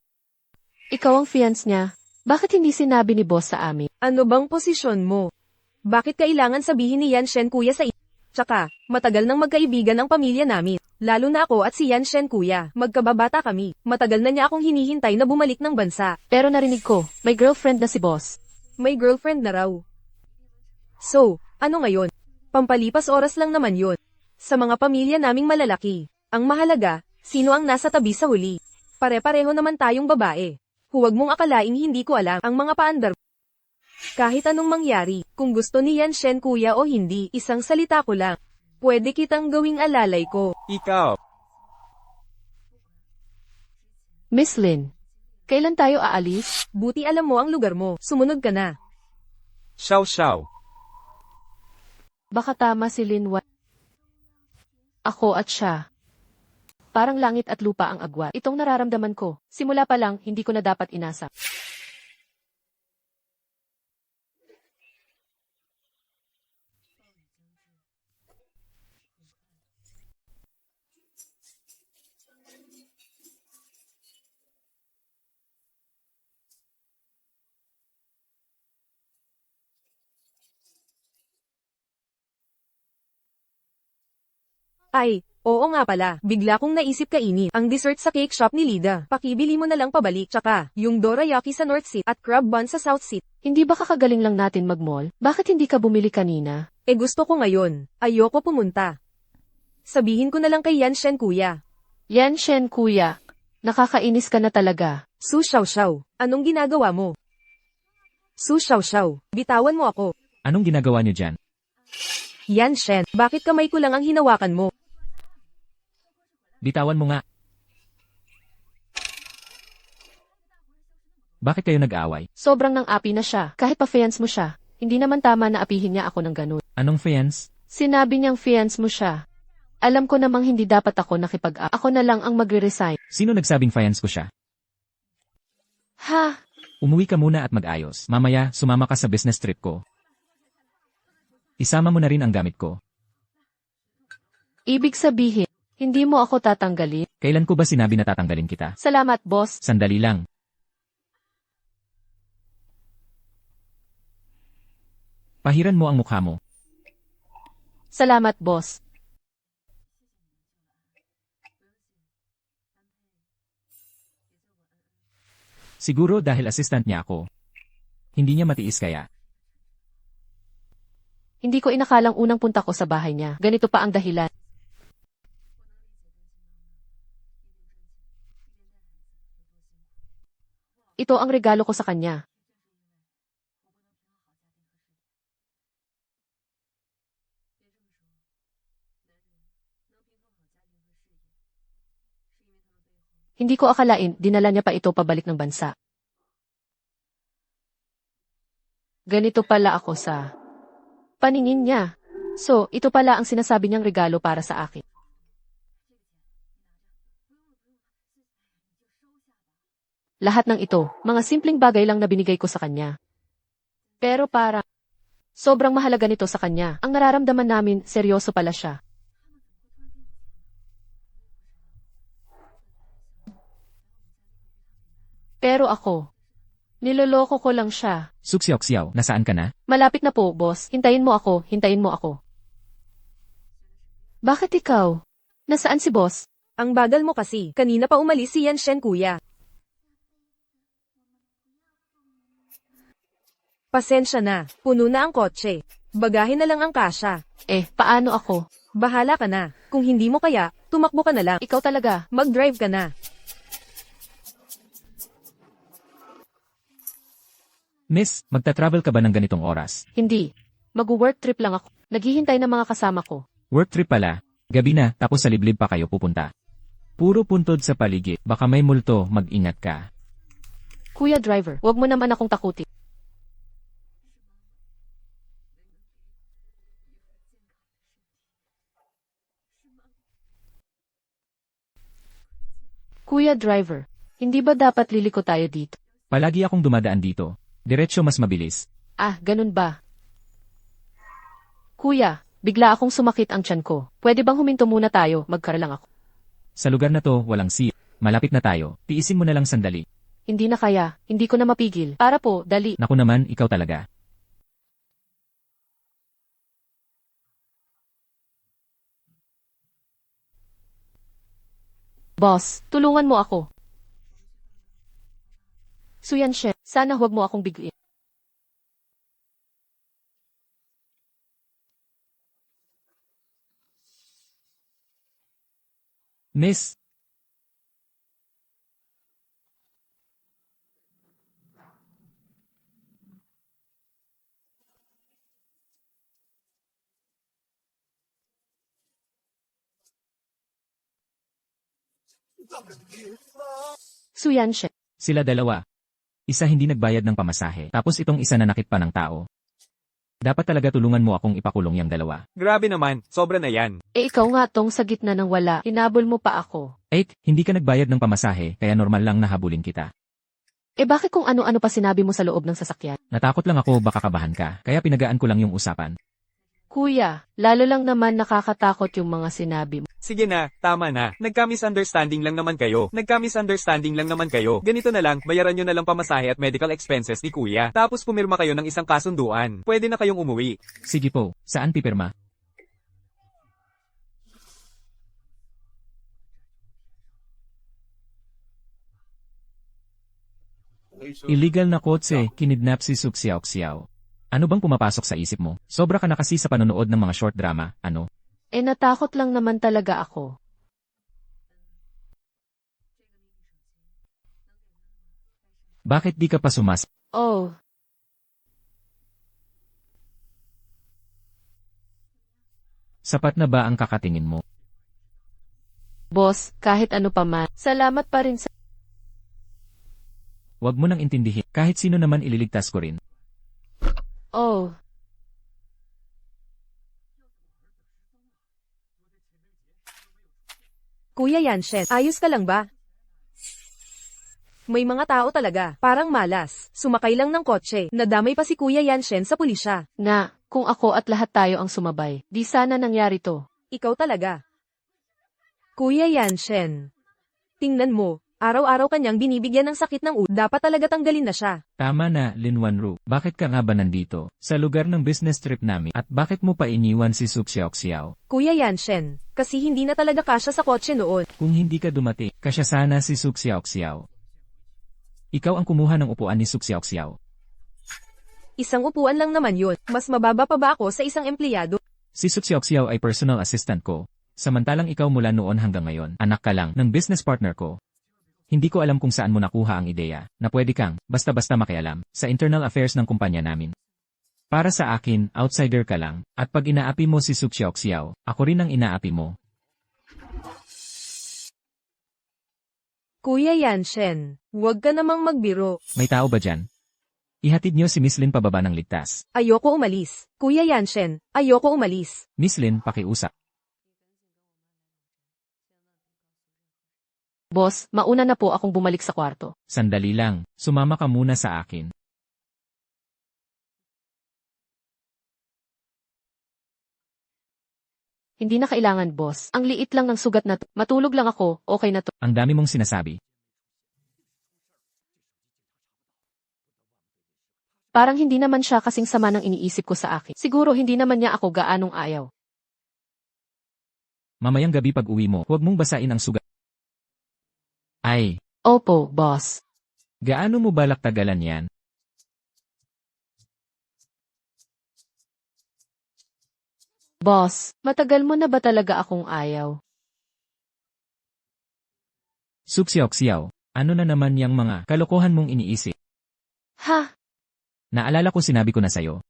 Ikaw ang fiance niya. Bakit hindi sinabi ni boss sa amin? Ano bang posisyon mo? Bakit kailangan sabihin ni Yan Shen kuya sa Tsaka, matagal nang magkaibigan ang pamilya namin. Lalo na ako at si Yan Shen kuya. Magkababata kami. Matagal na niya akong hinihintay na bumalik ng bansa. Pero narinig ko, may girlfriend na si boss. May girlfriend na raw. So, ano ngayon? Pampalipas oras lang naman yun. Sa mga pamilya naming malalaki. Ang mahalaga, sino ang nasa tabi sa huli. Pare-pareho naman tayong babae. Huwag mong akalaing hindi ko alam ang mga paandar. Kahit anong mangyari, kung gusto ni Yan Shen kuya o hindi, isang salita ko lang. Pwede kitang gawing alalay ko. Ikaw. Miss Lin, kailan tayo aalis? Buti alam mo ang lugar mo, sumunod ka na. Xiao. Baka tama si Lin Wan. Ako at siya. Parang langit at lupa ang agwat. Itong nararamdaman ko. Simula pa lang, hindi ko na dapat inasa. Ay, oo nga pala, bigla kong naisip kainin ang dessert sa cake shop ni Lida. Pakibili mo na lang pabalik, tsaka yung dorayaki sa North Seat at crab bun sa South Seat. Hindi ba kakagaling lang natin mag-mall? Bakit hindi ka bumili kanina? Gusto ko ngayon, ayoko pumunta. Sabihin ko na lang kay Yan Shen kuya. Yan Shen kuya, nakakainis ka na talaga. Su Xiao, anong ginagawa mo? Su Xiao, bitawan mo ako. Anong ginagawa niyo dyan? Yan Shen, bakit kamay ko lang ang hinawakan mo? Bitawan mo nga. Bakit kayo nag-aaway? Sobrang nang api na siya. Kahit pa fiance mo siya, hindi naman tama na apihin niya ako ng ganun. Anong fiance? Sinabi niyang fiance mo siya. Alam ko namang hindi dapat ako Ako na lang ang magre-resign. Sino nagsabing fiance ko siya? Ha? Umuwi ka muna at mag-ayos. Mamaya, sumama ka sa business trip ko. Isama mo na rin ang gamit ko. Ibig sabihin, hindi mo ako tatanggalin? Kailan ko ba sinabi na tatanggalin kita? Salamat, boss. Sandali lang. Pahiran mo ang mukha mo. Salamat, boss. Siguro dahil assistant niya ako. Hindi niya matiis kaya. Hindi ko inakalang unang punta ko sa bahay niya. Ganito pa ang dahilan. Ito ang regalo ko sa kanya. Hindi ko akalain, dinala niya pa ito pabalik ng bansa. Ganito pala ako sa paningin niya. So, ito pala ang sinasabi niyang regalo para sa akin. Lahat ng ito, mga simpleng bagay lang na binigay ko sa kanya. Pero para sobrang mahalaga nito sa kanya. Ang nararamdaman namin, seryoso pala siya. Pero ako, niloloko ko lang siya. Suksyaw-ksyaw, nasaan ka na? Malapit na po, boss. Hintayin mo ako, hintayin mo ako. Bakit ikaw? Nasaan si boss? Ang bagal mo kasi. Kanina pa umalis si Yan Shen, kuya. Pasensya na. Puno na ang kotse. Bagahin na lang ang kasya. Paano ako? Bahala ka na. Kung hindi mo kaya, tumakbo ka na lang. Ikaw talaga. Mag-drive ka na. Miss, magta-travel ka ba ng ganitong oras? Hindi. Mag-work trip lang ako. Naghihintay ng mga kasama ko. Work trip pala. Gabi na, tapos sa liblib pa kayo pupunta. Puro puntod sa paligid. Baka may multo, mag-ingat ka. Kuya driver, wag mo naman akong takutin. Kuya driver, hindi ba dapat liliko tayo dito? Palagi akong dumadaan dito. Diretso mas mabilis. Ganun ba? Kuya, bigla akong sumakit ang tiyan ko. Pwede bang huminto muna tayo, magkaralang ako. Sa lugar na to, walang seat. Malapit na tayo. Tiisin mo na lang sandali. Hindi na kaya, hindi ko na mapigil. Para po, dali. Naku naman, ikaw talaga. Boss, tulungan mo ako. Suyan siya, sana huwag mo akong biglain. Miss, Suyan siya. sila dalawa. Isa hindi nagbayad ng pamasahe, tapos itong isa nanakit pa ng tao. Dapat talaga tulungan mo akong ipakulong yung dalawa. Grabe naman, sobra na yan. Ikaw nga tong sa gitna ng wala, hinabol mo pa ako. Hindi ka nagbayad ng pamasahe, kaya normal lang na habulin kita. Bakit kung ano-ano pa sinabi mo sa loob ng sasakyan? Natakot lang ako baka kabahan ka, kaya pinagaan ko lang yung usapan. Kuya, lalo lang naman nakakatakot yung mga sinabi mo. Sige na, tama na. Nagka-misunderstanding lang naman kayo. Ganito na lang, bayaran nyo na lang pamasahe at medical expenses ni kuya. Tapos pumirma kayo ng isang kasunduan. Pwede na kayong umuwi. Sige po, saan pipirma? Illegal na kotse, kinidnap si Suksyaw-ksyaw. Ano bang pumapasok sa isip mo? Sobra ka na kasi sa panonood ng mga short drama, ano? Natakot lang naman talaga ako. Bakit di ka pa sumas? Oh, Sapat na ba ang kakatingin mo? Boss, kahit ano pa man, salamat pa rin sa... Huwag mo nang intindihin. Kahit sino naman ililigtas ko rin. Oh, Kuya Yanshen, ayos ka lang ba? May mga tao talaga, parang malas. Sumakay lang ng kotse, nadamay pa si Kuya Yanshen sa pulisya. na, kung ako at lahat tayo ang sumabay, di sana nangyari to. Ikaw talaga. Kuya Yanshen. Tingnan mo, araw-araw kanyang binibigyan ng sakit ng ulo. Dapat talaga tanggalin na siya. Tama na, Lin Wanru. Bakit ka nga ba nandito? Sa lugar ng business trip namin. At bakit mo pa iniwan si Suk Xiao? Kuya Yanshen, kasi hindi na talaga kasya sa kotse noon. Kung hindi ka dumati, kasya sana si Suk Xiao. Ikaw ang kumuha ng upuan ni Suk Xiao. Isang upuan lang naman yun. Mas mababa pa ba ako sa isang empleyado? Si Suk Xiao ay personal assistant ko. Samantalang ikaw mula noon hanggang ngayon, anak ka lang ng business partner ko. Hindi ko alam kung saan mo nakuha ang ideya na pwede kang basta-basta makialam sa internal affairs ng kumpanya namin. Para sa akin, outsider ka lang, at pag inaapi mo si Suk Xiao, ako rin ang inaapi mo. Kuya Yanshen, huwag ka namang magbiro. May tao ba dyan? Ihatid niyo si Miss Lin pababa ng ligtas. Ayoko umalis. Kuya Yanshen, ayoko umalis. Miss Lin, pakiusap. Boss, mauna na po akong bumalik sa kwarto. Sandali lang, sumama ka muna sa akin. Hindi na kailangan, boss. Ang liit lang ng sugat na to. Matulog lang ako, okay na to. Ang dami mong sinasabi. Parang hindi naman siya kasing sama ng iniisip ko sa akin. Siguro hindi naman niya ako gaanong ayaw. Mamayang gabi pag uwi mo, huwag mong basain ang sugat. Ay, Opo, boss. gaano mo balak tagalan yan? Boss, matagal mo na ba talaga akong ayaw? Suk Xiao, ano na naman yang mga kalokohan mong iniisip? Ha? Naalala ko sinabi ko na sayo.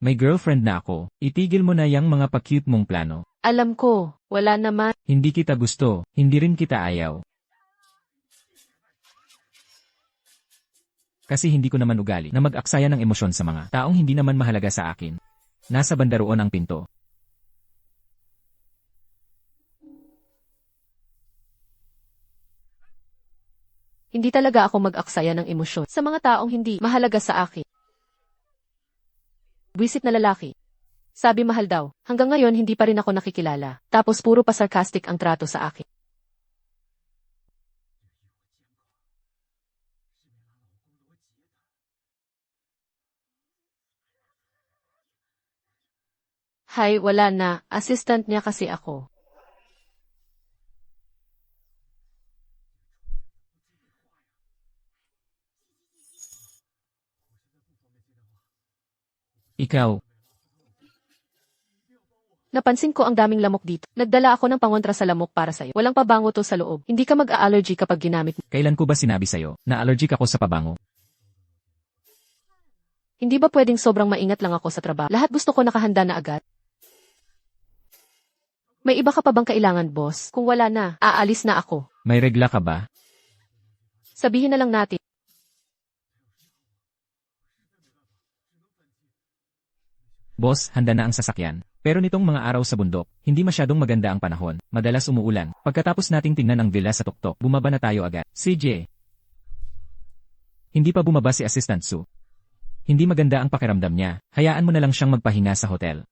May girlfriend na ako, itigil mo na yang mga pa-cute mong plano. Alam ko, wala naman. Hindi kita gusto, hindi rin kita ayaw. Kasi hindi ko naman ugali na mag-aksaya ng emosyon sa mga taong hindi naman mahalaga sa akin. Nasa banda roon ang pinto. Hindi talaga ako mag-aksaya ng emosyon sa mga taong hindi mahalaga sa akin. Buwisit na lalaki. Sabi mahal daw, hanggang ngayon hindi pa rin ako nakikilala, tapos puro pa sarcastic ang trato sa akin. Hay, wala na, assistant niya kasi ako. Ikaw, Napansin ko ang daming lamok dito. Nagdala ako ng pangontra sa lamok para sa'yo. Walang pabango to sa loob. Hindi ka mag-a-allergy kapag ginamit mo. kailan ko ba sinabi sayo na allergic ako sa pabango? Hindi ba pwedeng sobrang maingat lang ako sa trabaho? Lahat gusto ko nakahanda na agad. May iba ka pa bang kailangan, boss? Kung wala na, aalis na ako. May regla ka ba? Sabihin na lang natin. Boss, handa na ang sasakyan. Pero nitong mga araw sa bundok, hindi masyadong maganda ang panahon. Madalas umuulan. Pagkatapos nating tingnan ang villa sa tuktok, bumaba na tayo agad. CJ. Hindi pa bumaba si Assistant Su. Hindi maganda ang pakiramdam niya. Hayaan mo na lang siyang magpahinga sa hotel.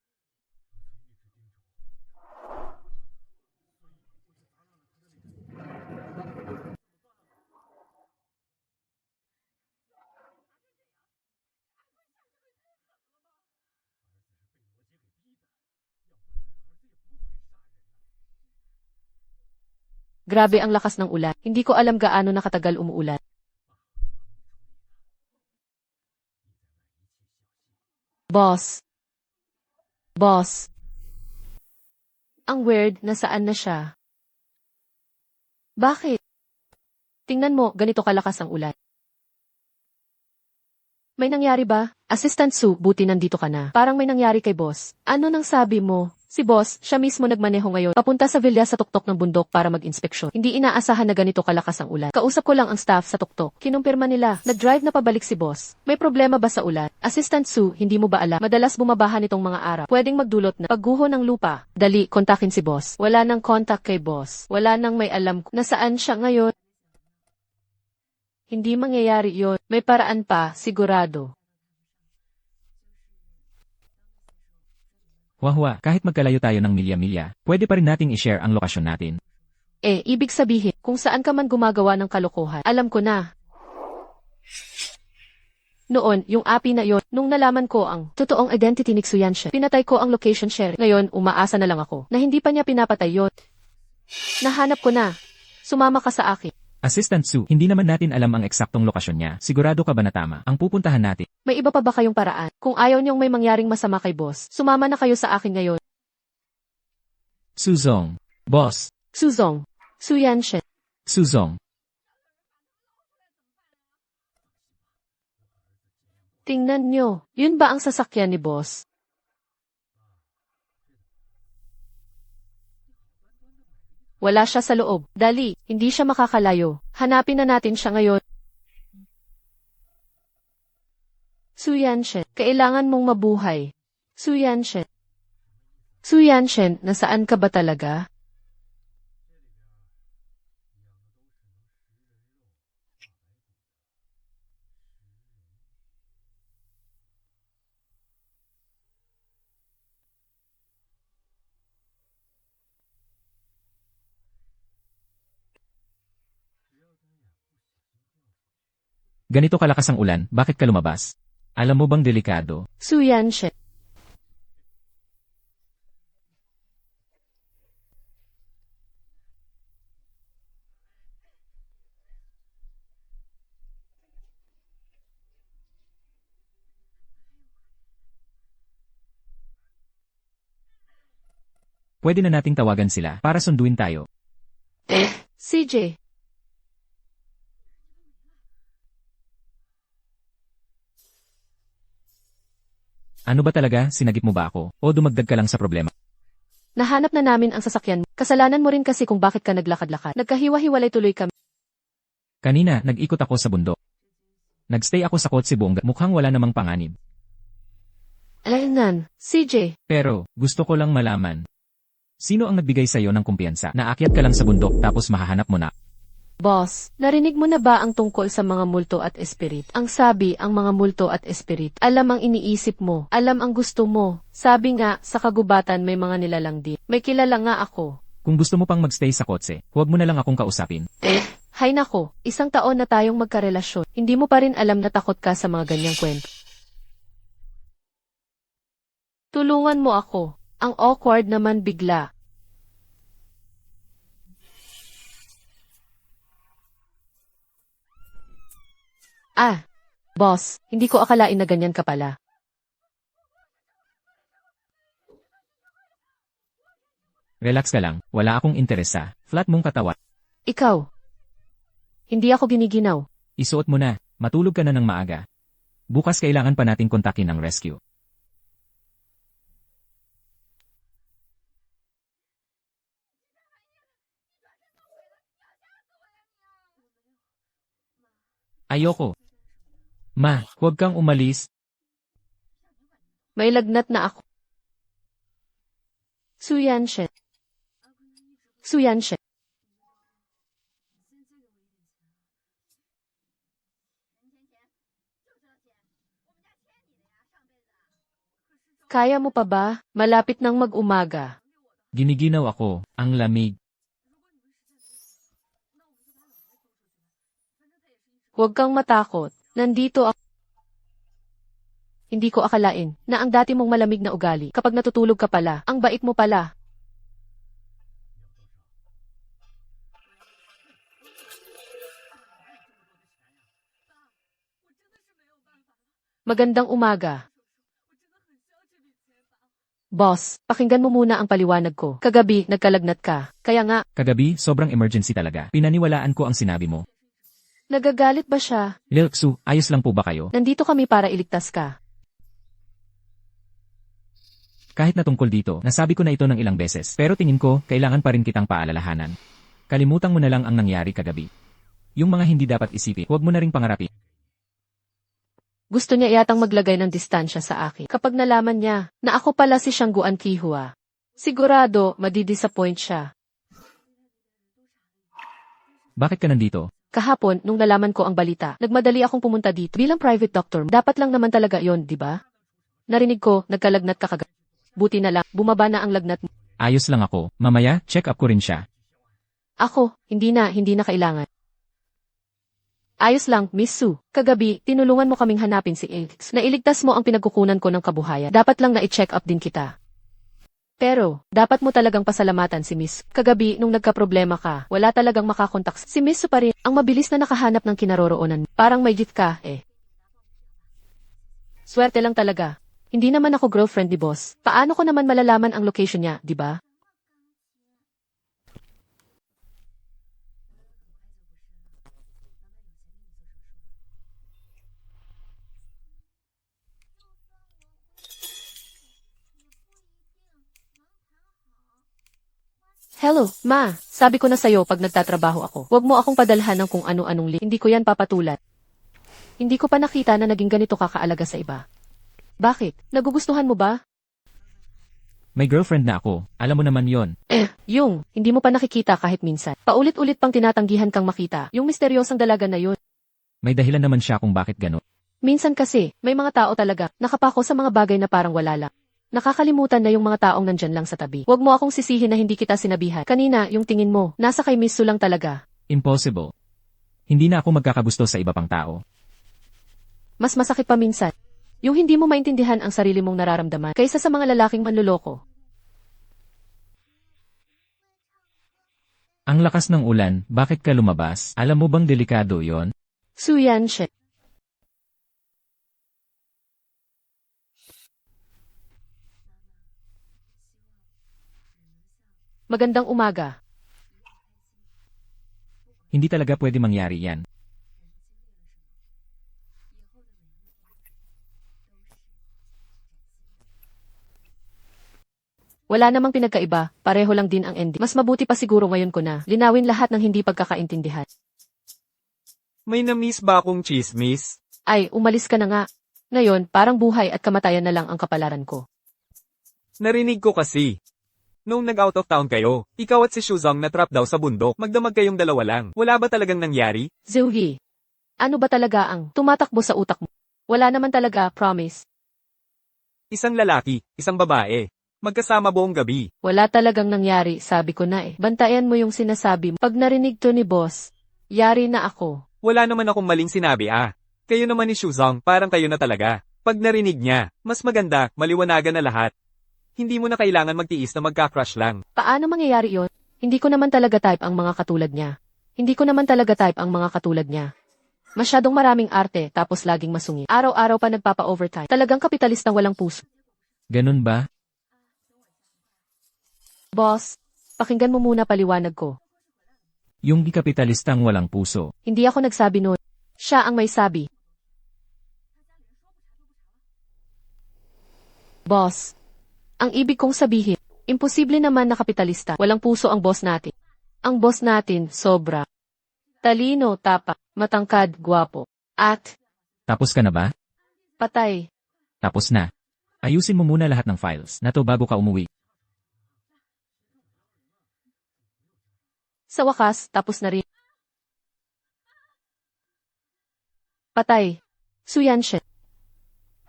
Grabe ang lakas ng ulan. Hindi ko alam gaano nakatagal umuulan. Boss. Boss. Ang weird, nasaan na siya? Bakit? Tingnan mo, ganito kalakas ang ulan. May nangyari ba? Assistant Su, buti nandito ka na. Parang may nangyari kay boss. Ano nang sabi mo? Si boss, siya mismo nagmaneho ngayon, papunta sa villa sa tuktok ng bundok para mag-inspeksyon. Hindi inaasahan na ganito kalakas ang ulan. Kausap ko lang ang staff sa tuktok. Kinumpirma nila, nag-drive na pabalik si boss. May problema ba sa ulan? Assistant Sue, hindi mo ba alam? Madalas bumabaha nitong mga araw. Pwedeng magdulot na pagguho ng lupa. Dali, kontakin si boss. Wala nang contact kay boss. Wala nang may alam kung nasaan siya ngayon. Hindi mangyayari yon. May paraan pa, sigurado. Wahwa, kahit magkalayo tayo ng milya-milya, pwede pa rin nating i-share ang lokasyon natin. Ibig sabihin, kung saan ka man gumagawa ng kalokohan, alam ko na. Noon, yung api na yon, nung nalaman ko ang totoong identity ni Xuyanshen, pinatay ko ang location share. Ngayon, umaasa na lang ako na hindi pa niya pinapatay yon. Nahanap ko na. Sumama ka sa akin. Assistant Sue, hindi naman natin alam ang eksaktong lokasyon niya. Sigurado ka ba na tama ang pupuntahan natin? May iba pa ba kayong paraan? Kung ayaw niyong may mangyaring masama kay boss, sumama na kayo sa akin ngayon. Suzong. Boss. Suzong. Xuyanshen. Suzong. Tingnan nyo, yun ba ang sasakyan ni boss? Wala siya sa loob. Dali, hindi siya makakalayo. Hanapin na natin siya ngayon. Xuyanshen, kailangan mong mabuhay. Xuyanshen. Xuyanshen, nasaan ka ba talaga? Ganito kalakas ang ulan, bakit ka lumabas? Alam mo bang delikado? Xuyanshen. Pwede na nating tawagan sila para sunduin tayo. CJ. Ano ba talaga, sinagip mo ba ako? O dumagdag ka lang sa problema? Nahanap na namin ang sasakyan. Kasalanan mo rin kasi kung bakit ka naglakad-lakad. Nagkahiwa-hiwalay tuloy kami. Kanina, nag-ikot ako sa bundok. Nagstay ako sa kotse buong mukhang wala namang panganib. Alaynan, CJ. Pero, gusto ko lang malaman. Sino ang nagbigay sa'yo ng kumpiyansa na aakyat ka lang sa bundok tapos mahahanap mo na? Boss, narinig mo na ba ang tungkol sa mga multo at espirit? Ang sabi, ang mga multo at espirit, alam ang iniisip mo, alam ang gusto mo. Sabi nga, sa kagubatan may mga nilalang din. May kilala nga ako. Kung gusto mo pang magstay sa kotse, huwag mo na lang akong kausapin. Hay nako, 1 taon na tayong magkarelasyon. Hindi mo pa rin alam na takot ka sa mga ganyang kwento. Tulungan mo ako. Ang awkward naman bigla. Boss, hindi ko akalain na ganyan ka pala. Relax ka lang, wala akong interes sa flat mong katawan. Ikaw. Hindi ako giniginaw. Isuot mo na, matulog ka na ng maaga. Bukas kailangan pa nating kontakin ang rescue. Ayoko. Ma, huwag kang umalis. May lagnat na ako. Xuyanshen. Xuyanshen. Kaya mo pa ba? Malapit nang mag-umaga. Giniginaw ako, ang lamig. Huwag kang matakot. Nandito ako. Hindi ko akalain na ang dati mong malamig na ugali kapag natutulog ka pala, ang bait mo pala. Magandang umaga. Boss, pakinggan mo muna ang paliwanag ko. Kagabi, nagkalagnat ka. Kaya nga, Kagabi, sobrang emergency talaga. Pinaniwalaan ko ang sinabi mo. nagagalit ba siya? Lil Xu, ayos lang po ba kayo? Nandito kami para iligtas ka. Kahit na tungkol dito, nasabi ko na ito ng ilang beses. Pero tingin ko, kailangan pa rin kitang paalalahanan. Kalimutan mo na lang ang nangyari kagabi. Yung mga hindi dapat isipin, huwag mo na ring pangarapin. Gusto niya yatang maglagay ng distansya sa akin. Kapag nalaman niya na ako pala si Shangguan Kihua, sigurado madidisappoint siya. Bakit ka nandito? Kahapon, nung nalaman ko ang balita, nagmadali akong pumunta dito bilang private doctor. Dapat lang naman talaga yon, di ba? Narinig ko, nagkalagnat ka kagad. Buti na lang, bumaba na ang lagnat mo. Ayos lang ako. Mamaya, check up ko rin siya. Ako, hindi na kailangan. Ayos lang, Miss Sue. Kagabi, tinulungan mo kaming hanapin si Alex. Nailigtas mo ang pinagkukunan ko ng kabuhayan. Dapat lang na i-check up din kita. Pero, dapat mo talagang pasalamatan si Miss. Kagabi, nung nagkaproblema ka, wala talagang makakontak si Miss Sue pa rin. Ang mabilis na nakahanap ng kinaroroonan. Parang may gift ka, eh. Swerte lang talaga. Hindi naman ako girlfriend ni boss. Paano ko naman malalaman ang location niya, di ba? Hello, Ma. Sabi ko na sa'yo pag nagtatrabaho ako. Huwag mo akong padalhan ng kung ano-anong Hindi ko yan papatulan. Hindi ko pa nakita na naging ganito kakaalaga sa iba. Bakit? Nagugustuhan mo ba? May girlfriend na ako. Alam mo naman yon. Hindi mo pa nakikita kahit minsan. Paulit-ulit pang tinatanggihan kang makita. Yung misteryosang dalaga na yun. May dahilan naman siya kung bakit gano'n. Minsan kasi, may mga tao talaga, nakapako sa mga bagay na parang wala lang. Nakakalimutan na yung mga taong nandyan lang sa tabi. Huwag mo akong sisihin na hindi kita sinabihan. Kanina, yung tingin mo, nasa kay Miss Sue lang talaga. Impossible. Hindi na ako magkakagusto sa iba pang tao. Mas masakit pa minsan. Yung hindi mo maintindihan ang sarili mong nararamdaman kaysa sa mga lalaking manloloko. Ang lakas ng ulan, bakit ka lumabas? Alam mo bang delikado yon? Su Yanshe. Magandang umaga. Hindi talaga pwede mangyari yan. Wala namang pinagkaiba, pareho lang din ang ending. Mas mabuti pa siguro ngayon ko na linawin lahat ng hindi pagkakaintindihan. May na-miss ba akong chismis? Ay, umalis ka na nga. Ngayon, parang buhay at kamatayan na lang ang kapalaran ko. Narinig ko kasi. Nung nag-out of town kayo, ikaw at si Shuzong na-trap daw sa bundok, magdamag kayong dalawa lang. Wala ba talagang nangyari? Zeuhi, ano ba talaga ang tumatakbo sa utak mo? Wala naman talaga, promise. Isang lalaki, isang babae. Magkasama buong gabi. Wala talagang nangyari, sabi ko na eh. Bantayan mo yung sinasabi mo. Pag narinig to ni boss, yari na ako. Wala naman akong maling sinabi Kayo naman ni Shuzong, parang kayo na talaga. Pag narinig niya, mas maganda, maliwanagan na lahat. Hindi mo na kailangan magtiis na magka-crush lang. Paano mangyayari yon? Hindi ko naman talaga type ang mga katulad niya. Hindi ko naman talaga type ang mga katulad niya. Masyadong maraming arte tapos laging masungit. Araw-araw pa nagpapa-overtime. Talagang kapitalistang walang puso. Ganun ba? Boss, pakinggan mo muna paliwanag ko. Yung kapitalistang walang puso. Hindi ako nagsabi nun. Siya ang may sabi. Boss, ang ibig kong sabihin, imposible naman na kapitalista. Walang puso ang boss natin. Ang boss natin, sobra. Talino, tapak, matangkad, gwapo. At, Tapos ka na ba? patay. Tapos na. Ayusin mo muna lahat ng files na to bago ka umuwi. Sa wakas, tapos na rin. Patay. Su Yanshe.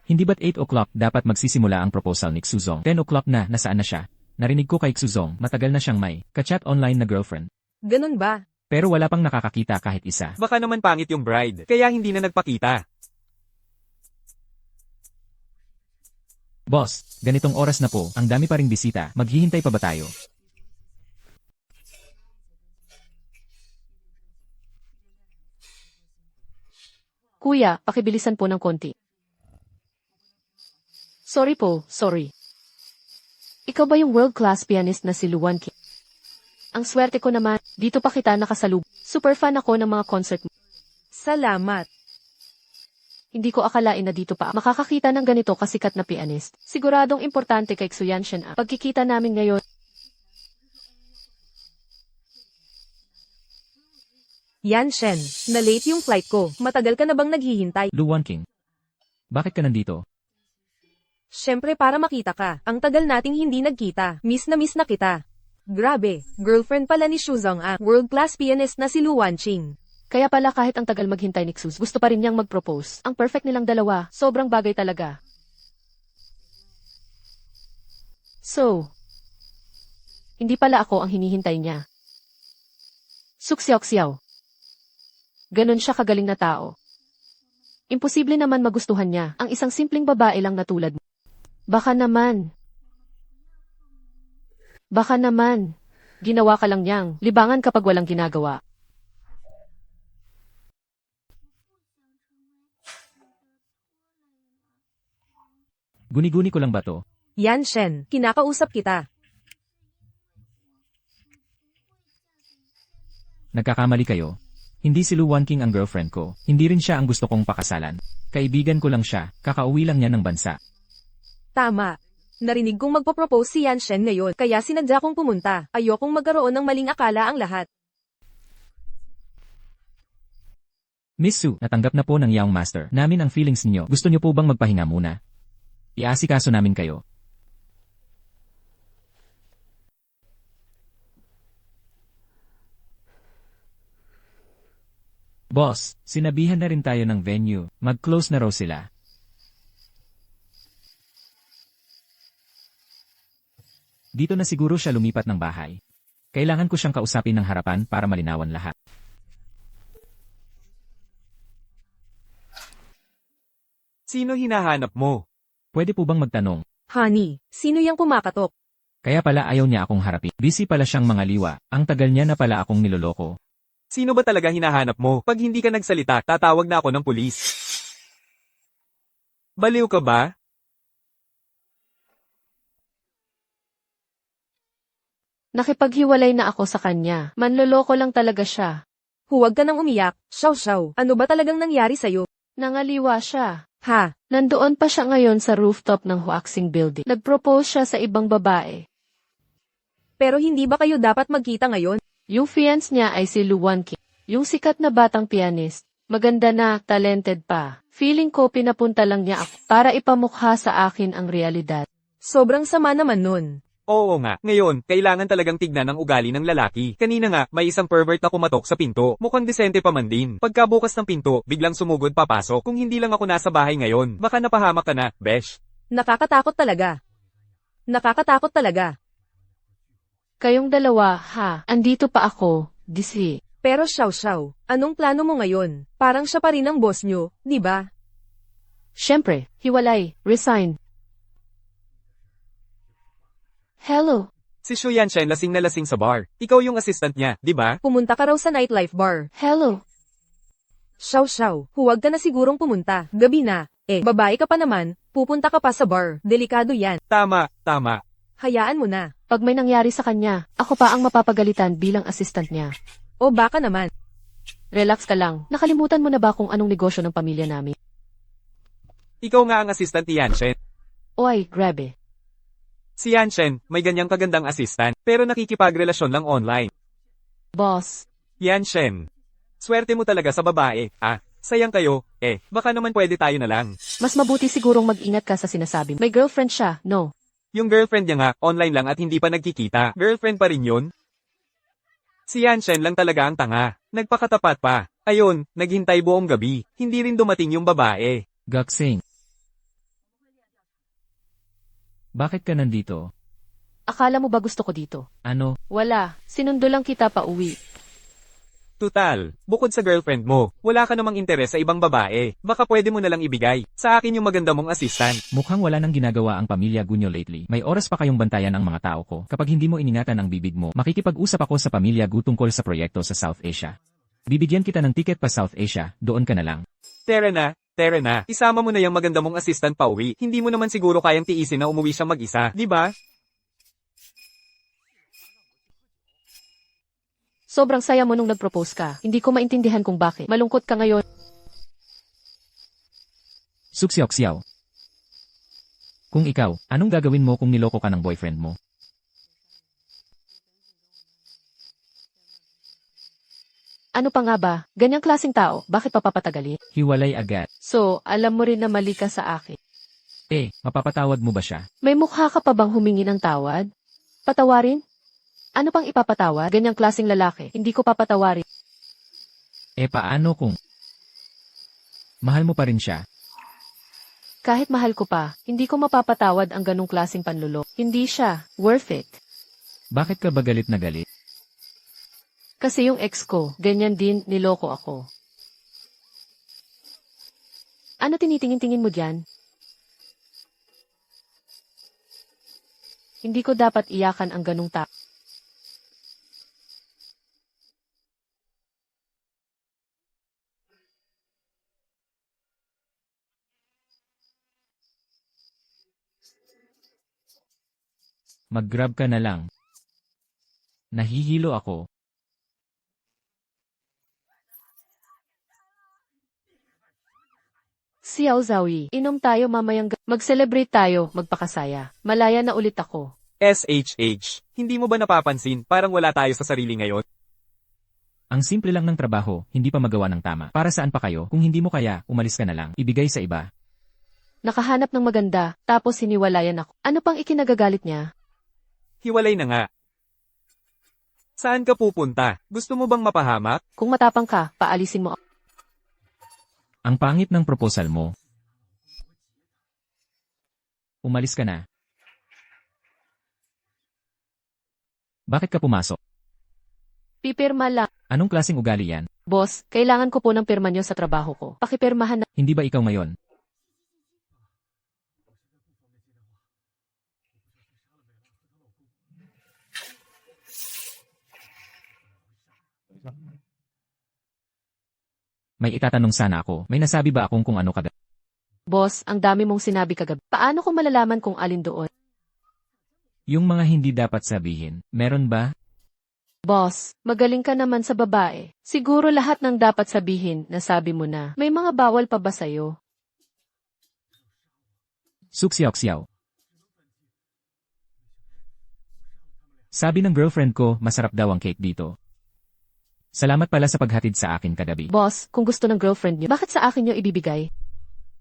Hindi ba't 8 o'clock dapat magsisimula ang proposal ni Xuzong? 10 o'clock na, nasaan na siya? Narinig ko kay Xuzong, matagal na siyang may ka-chat online na girlfriend. Ganun ba? Pero wala pang nakakakita kahit isa. Baka naman pangit yung bride, kaya hindi na nagpakita. Boss, ganitong oras na po, ang dami pa ring bisita, maghihintay pa ba tayo? Kuya, pakibilisan po ng konti. Sorry po, sorry. Ikaw ba yung world-class pianist na si Luan Kim? Ang swerte ko naman, dito pa kita nakasalub. Super fan ako ng mga concert mo. Salamat. Hindi ko akalain na dito pa makakakita ng ganito kasikat na pianist. Siguradong importante kay Xuyanshen ang pagkikita namin ngayon. Yanshen, na-late yung flight ko. Matagal ka na bang naghihintay? Lu Wanking. Bakit ka nandito? Siyempre para makita ka. Ang tagal nating hindi nagkita. Miss na kita. Grabe, girlfriend pala ni Xu Zhang ang world-class pianist na si Lu Wanqing. Kaya pala kahit ang tagal maghintay ni Xus, gusto pa rin niyang mag-propose. Ang perfect nilang dalawa, sobrang bagay talaga. So, hindi pala ako ang hinihintay niya. Suksiyaw-ksiyaw. Ganon siya kagaling na tao. Imposible naman magustuhan niya ang isang simpleng babae lang na tulad mo. Baka naman. Ginawa ka lang niyang libangan kapag walang ginagawa. Guni-guni ko lang ba to? Yanshen, kinakausap kita. Nagkakamali kayo. Hindi si Lu Wanking ang girlfriend ko. Hindi rin siya ang gusto kong pakasalan. Kaibigan ko lang siya. Kakauwi lang niya ng bansa. Tama. Narinig kong magpo-propose si Yanshen ngayon, kaya sinadya kong pumunta. Ayokong magkaroon ng maling akala ang lahat. Miss Su, natanggap na po ng Young Master namin ang feelings niyo. Gusto niyo po bang magpahinga muna? Iasikaso namin kayo. Boss, sinabihan na rin tayo ng venue. Mag-close na raw sila. Dito na siguro siya lumipat ng bahay. Kailangan ko siyang kausapin ng harapan para malinawan lahat. Sino hinahanap mo? Pwede po bang magtanong? Honey, sino yang kumakatok? Kaya pala ayaw niya akong harapin. Busy pala siyang mga liwa. Ang tagal niya na pala akong niloloko. Sino ba talaga hinahanap mo? Pag hindi ka nagsalita, tatawag na ako ng pulis. Baliw ka ba? Nakipaghiwalay na ako sa kanya. Manloloko lang talaga siya. Huwag ka nang umiyak. Xiao. Ano ba talagang nangyari sa'yo? Nangaliwa siya. Ha? Nandoon pa siya ngayon sa rooftop ng Huaxing Building. Nag-propose siya sa ibang babae. Pero hindi ba kayo dapat magkita ngayon? Yung fiance niya ay si Lu Wanqing, yung sikat na batang pianist. Maganda na, talented pa. Feeling ko pinapunta lang niya ako para ipamukha sa akin ang realidad. Sobrang sama naman nun. Oo nga. Ngayon, kailangan talagang tignan ang ugali ng lalaki. Kanina nga, may isang pervert na kumatok sa pinto. Mukhang disente pa man din. Pagkabukas ng pinto, biglang sumugod papasok. Kung hindi lang ako nasa bahay ngayon, baka napahamak ka na, besh. Nakakatakot talaga. Kayong dalawa, ha? Andito pa ako, disi. Pero Xiao, anong plano mo ngayon? Parang siya pa rin ang boss nyo, di ba? Siyempre, hiwalay, resign. Hello, Si Xu Yanshen lasing na lasing sa bar. Ikaw yung assistant niya, di ba? Pumunta ka raw sa nightlife bar. hello. Xiao, huwag ka na sigurong pumunta. Gabi na. Babae ka pa naman, pupunta ka pa sa bar. Delikado yan. Tama. Hayaan mo na. Pag may nangyari sa kanya, ako pa ang mapapagalitan bilang assistant niya. O baka naman. Relax ka lang. Nakalimutan mo na ba kung anong negosyo ng pamilya namin? Ikaw nga ang assistant ni Yanshen. Oy, grabe. Si Yanshen, may ganyang kagandang assistant, pero nakikipagrelasyon lang online. Boss, Yanshen, swerte mo talaga sa babae. Sayang kayo. Baka naman pwede tayo na lang. mas mabuti sigurong mag-ingat ka sa sinasabi mo. May girlfriend siya, no? Yung girlfriend niya nga, online lang at hindi pa nagkikita. Girlfriend pa rin yun? Si Yanshen lang talaga ang tanga. Nagpakatapat pa. Ayun, naghintay buong gabi. Hindi rin dumating yung babae. Gaksing. Bakit ka nandito? Akala mo ba gusto ko dito? Ano? Wala, sinundo lang kita pa uwi. Tutal, bukod sa girlfriend mo, wala ka namang interes sa ibang babae. Baka pwede mo nalang ibigay. Sa akin yung maganda mong assistant. Mukhang wala nang ginagawa ang pamilya Gunyo lately. May oras pa kayong bantayan ang mga tao ko. Kapag hindi mo iningatan ang bibig mo, makikipag-usap ako sa pamilya Gu tungkol sa proyekto sa South Asia. Bibigyan kita ng ticket pa South Asia, doon ka na lang. Tara na. Isama mo na yung maganda mong assistant pa uwi. Hindi mo naman siguro kayang tiisin na umuwi siya mag-isa, di ba? Sobrang saya mo nung nag-propose ka. Hindi ko maintindihan kung bakit. Malungkot ka ngayon. Suksiyok-siyaw. Kung ikaw, anong gagawin mo kung niloko ka ng boyfriend mo? Ano pa nga ba? Ganyang klaseng tao, bakit papapatagalin? Hiwalay agad. So, alam mo rin na mali ka sa akin. Mapapatawad mo ba siya? May mukha ka pa bang humingi ng tawad? Patawarin? Ano pang ipapatawad? Ganyang klaseng lalaki, hindi ko papatawarin. Paano kung mahal mo pa rin siya? Kahit mahal ko pa, hindi ko mapapatawad ang ganong klaseng panlulok. Hindi siya worth it. Bakit ka ba galit na galit? Kasi yung ex ko, ganyan din, niloko ako. Ano tinitingin-tingin mo diyan? Hindi ko dapat iyakan ang ganong tao. Mag-grab ka na lang. Nahihilo ako. Xiao Zawi, inom tayo mamayang mag-celebrate tayo, magpakasaya. Malaya na ulit ako. SHH, hindi mo ba napapansin parang wala tayo sa sarili ngayon? Ang simple lang ng trabaho, hindi pa magawa ng tama. Para saan pa kayo? Kung hindi mo kaya, umalis ka na lang. Ibigay sa iba. Nakahanap ng maganda, tapos hiniwalayan ako. Ano pang ikinagagalit niya? Hiwalay na nga. Saan ka pupunta? Gusto mo bang mapahamak? Kung matapang ka, paalisin mo ako. Ang pangit ng proposal mo. Umalis ka na. Bakit ka pumasok? Pipirma lang. Anong klaseng ugali yan? Boss, kailangan ko po ng pirma niyo sa trabaho ko. Pakipirmahan na. Hindi ba ikaw ngayon? May itatanong sana ako. May nasabi ba akong kung ano kagabi? Boss, ang dami mong sinabi kagabi. Paano ko malalaman kung alin doon? Yung mga hindi dapat sabihin. Meron ba? Boss, magaling ka naman sa babae. Siguro lahat ng dapat sabihin, nasabi mo na. May mga bawal pa ba sa'yo? Suksiyok-siyaw. Sabi ng girlfriend ko, masarap daw ang cake dito. Salamat pala sa paghatid sa akin kagabi. Boss, kung gusto ng girlfriend niyo, bakit sa akin niyo ibibigay?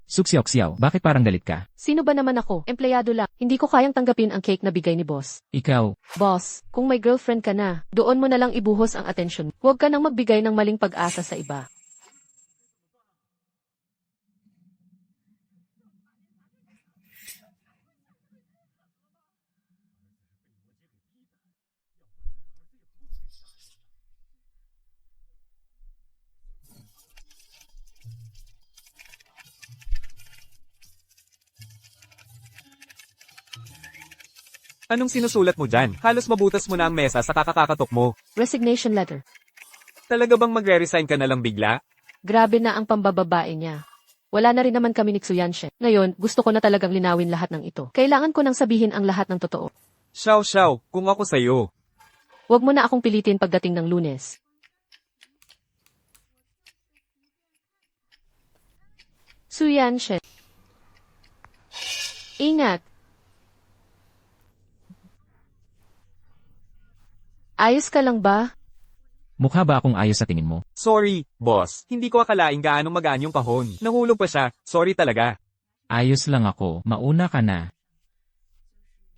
Suksiyok-siyaw, bakit parang galit ka? Sino ba naman ako? Empleyado lang. Hindi ko kayang tanggapin ang cake na bigay ni boss. Ikaw, Boss, kung may girlfriend ka na, doon mo na lang ibuhos ang atensyon. Huwag ka nang magbigay ng maling pag-asa sa iba. Anong sinusulat mo dyan? Halos mabutas mo na ang mesa sa kakakatok mo. Resignation letter. Talaga bang magre-resign ka na lang bigla? Grabe na ang pambababae niya. Wala na rin naman kami ni Xuyanshe. Ngayon, gusto ko na talagang linawin lahat ng ito. Kailangan ko nang sabihin ang lahat ng totoo. Xiao, kung ako sa'yo. Huwag mo na akong pilitin pagdating ng Lunes. Xuyanshe. Ingat. Ayos ka lang ba? mukha ba akong ayos sa tingin mo? Sorry, boss. Hindi ko akalaing gaano magaan yung kahon. Nahulog pa siya. Sorry talaga. Ayos lang ako, mauna ka na.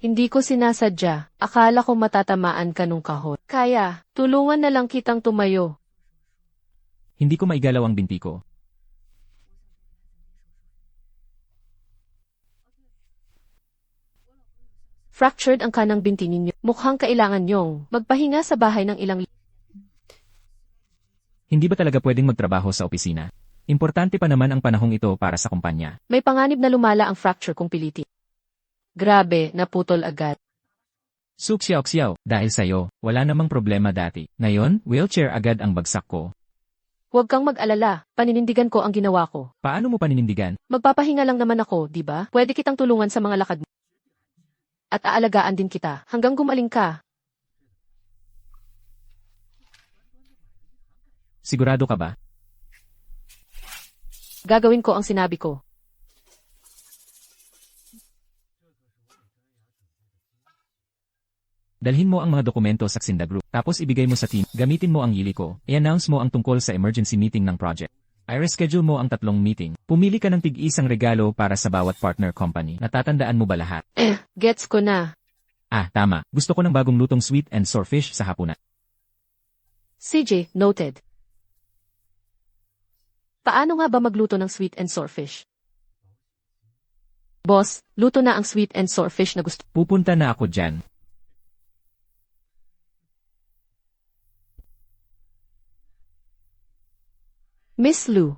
Hindi ko sinasadya. Akala ko matatamaan ka nung kahon. Kaya, tulungan na lang kitang tumayo. Hindi ko maigalaw ang binti ko. Fractured ang kanang binti ninyo. Mukhang kailangan nyong magpahinga sa bahay ng ilang. Hindi ba talaga pwedeng magtrabaho sa opisina? Importante pa naman ang panahong ito para sa kumpanya. May panganib na lumala ang fracture kung pilitin. Grabe, naputol agad. Suksyaw-ksyaw, dahil sa'yo, wala namang problema dati. Ngayon, wheelchair agad ang bagsak ko. Huwag kang mag-alala, paninindigan ko ang ginawa ko. Paano mo paninindigan? Magpapahinga lang naman ako, di ba? Pwede kitang tulungan sa mga lakad mo. At aalagaan din kita, hanggang gumaling ka. Sigurado ka ba? Gagawin ko ang sinabi ko. Dalhin mo ang mga dokumento sa Xinda Group, tapos ibigay mo sa team. Gamitin mo ang yili ko. I-announce mo ang tungkol sa emergency meeting ng project. I-reschedule mo ang 3 meeting. Pumili ka ng tig-isang regalo para sa bawat partner company. Natatandaan mo ba lahat? Gets ko na. Ah, tama. Gusto ko ng bagong lutong sweet and sour fish sa hapunan. CJ, noted. Paano nga ba magluto ng sweet and sour fish? Boss, luto na ang sweet and sour fish na gusto. Pupunta na ako dyan. Miss Lu.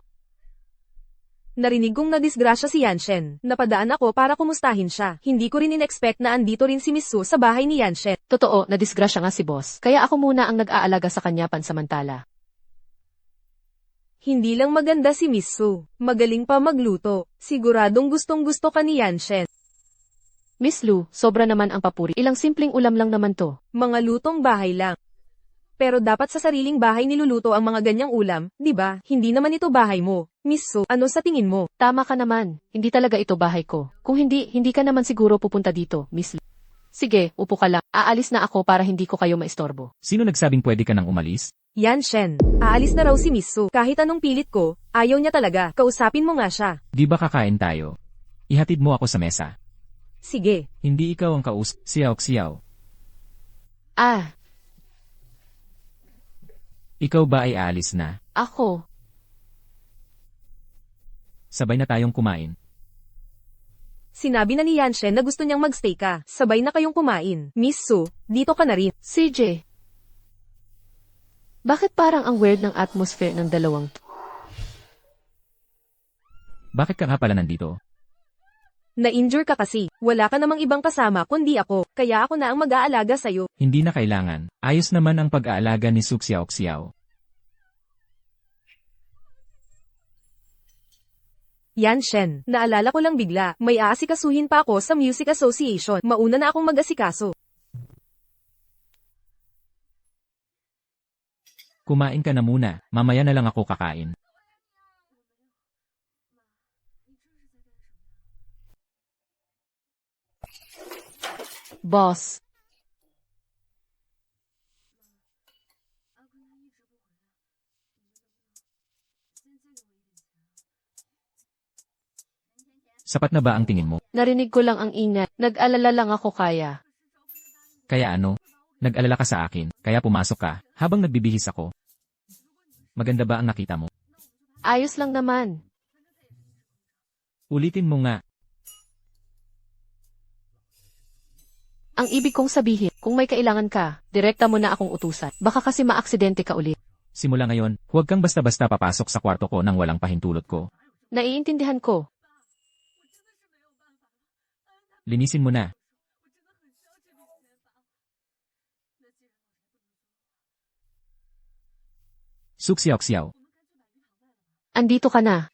Narinig kong nadisgrasya si Yanshen. Napadaan ako para kumustahin siya. Hindi ko rin in-expect na andito rin si Miss Su sa bahay ni Yanshen. Totoo, nadisgrasya nga si boss. Kaya ako muna ang nag-aalaga sa kanya pansamantala. Hindi lang maganda si Miss Su. Magaling pa magluto. Siguradong gustong-gusto ka ni Yanshen. Miss Lu, sobra naman ang papuri. Ilang simpleng ulam lang naman to. Mga lutong bahay lang. Pero dapat sa sariling bahay niluluto ang mga ganyang ulam, di ba? Hindi naman ito bahay mo. Miss Su, ano sa tingin mo? Tama ka naman. Hindi talaga ito bahay ko. Kung hindi ka naman siguro pupunta dito, Miss Lu. Sige, upo ka lang. Aalis na ako para hindi ko kayo maistorbo. Sino nagsabing pwede ka nang umalis? Yanshen, aalis na raw si Miss Su. Kahit anong pilit ko, ayaw niya talaga. Kausapin mo nga siya. Di ba kakain tayo? Ihatid mo ako sa mesa. Sige. Hindi ikaw ang siyaw. Ah, Ikaw ba ay aalis na? ako. Sabay na tayong kumain. Sinabi na ni Yanshen na gusto niyang magstay ka. Sabay na kayong kumain. Miss Su, dito ka na rin. CJ. Bakit parang ang weird ng atmosphere ng dalawang to? Bakit ka nga pala nandito? Na-injure ka kasi. Wala ka namang ibang kasama kundi ako. Kaya ako na ang mag-aalaga sa'yo. Hindi na kailangan. Ayos naman ang pag-aalaga ni Suxiao. Yanshen, naalala ko lang bigla. May aasikasuhin pa ako sa Music Association. Mauna na akong mag-asikaso. Kumain ka na muna. Mamaya na lang ako kakain. Boss. Sapat na ba ang tingin mo? Narinig ko lang ang ingay. Nag-alala lang ako kaya. Kaya ano? Nag-alala ka sa akin, kaya pumasok ka, habang nagbibihis ako. Maganda ba ang nakita mo? Ayos lang naman. Ulitin mo nga. Ang ibig kong sabihin, kung may kailangan ka, direkta mo na akong utusan. Baka kasi maaksidente ka ulit. Simula ngayon, huwag kang basta-basta papasok sa kwarto ko nang walang pahintulot ko. Naiintindihan ko. Linisin mo na. Suxiao. Andito ka na.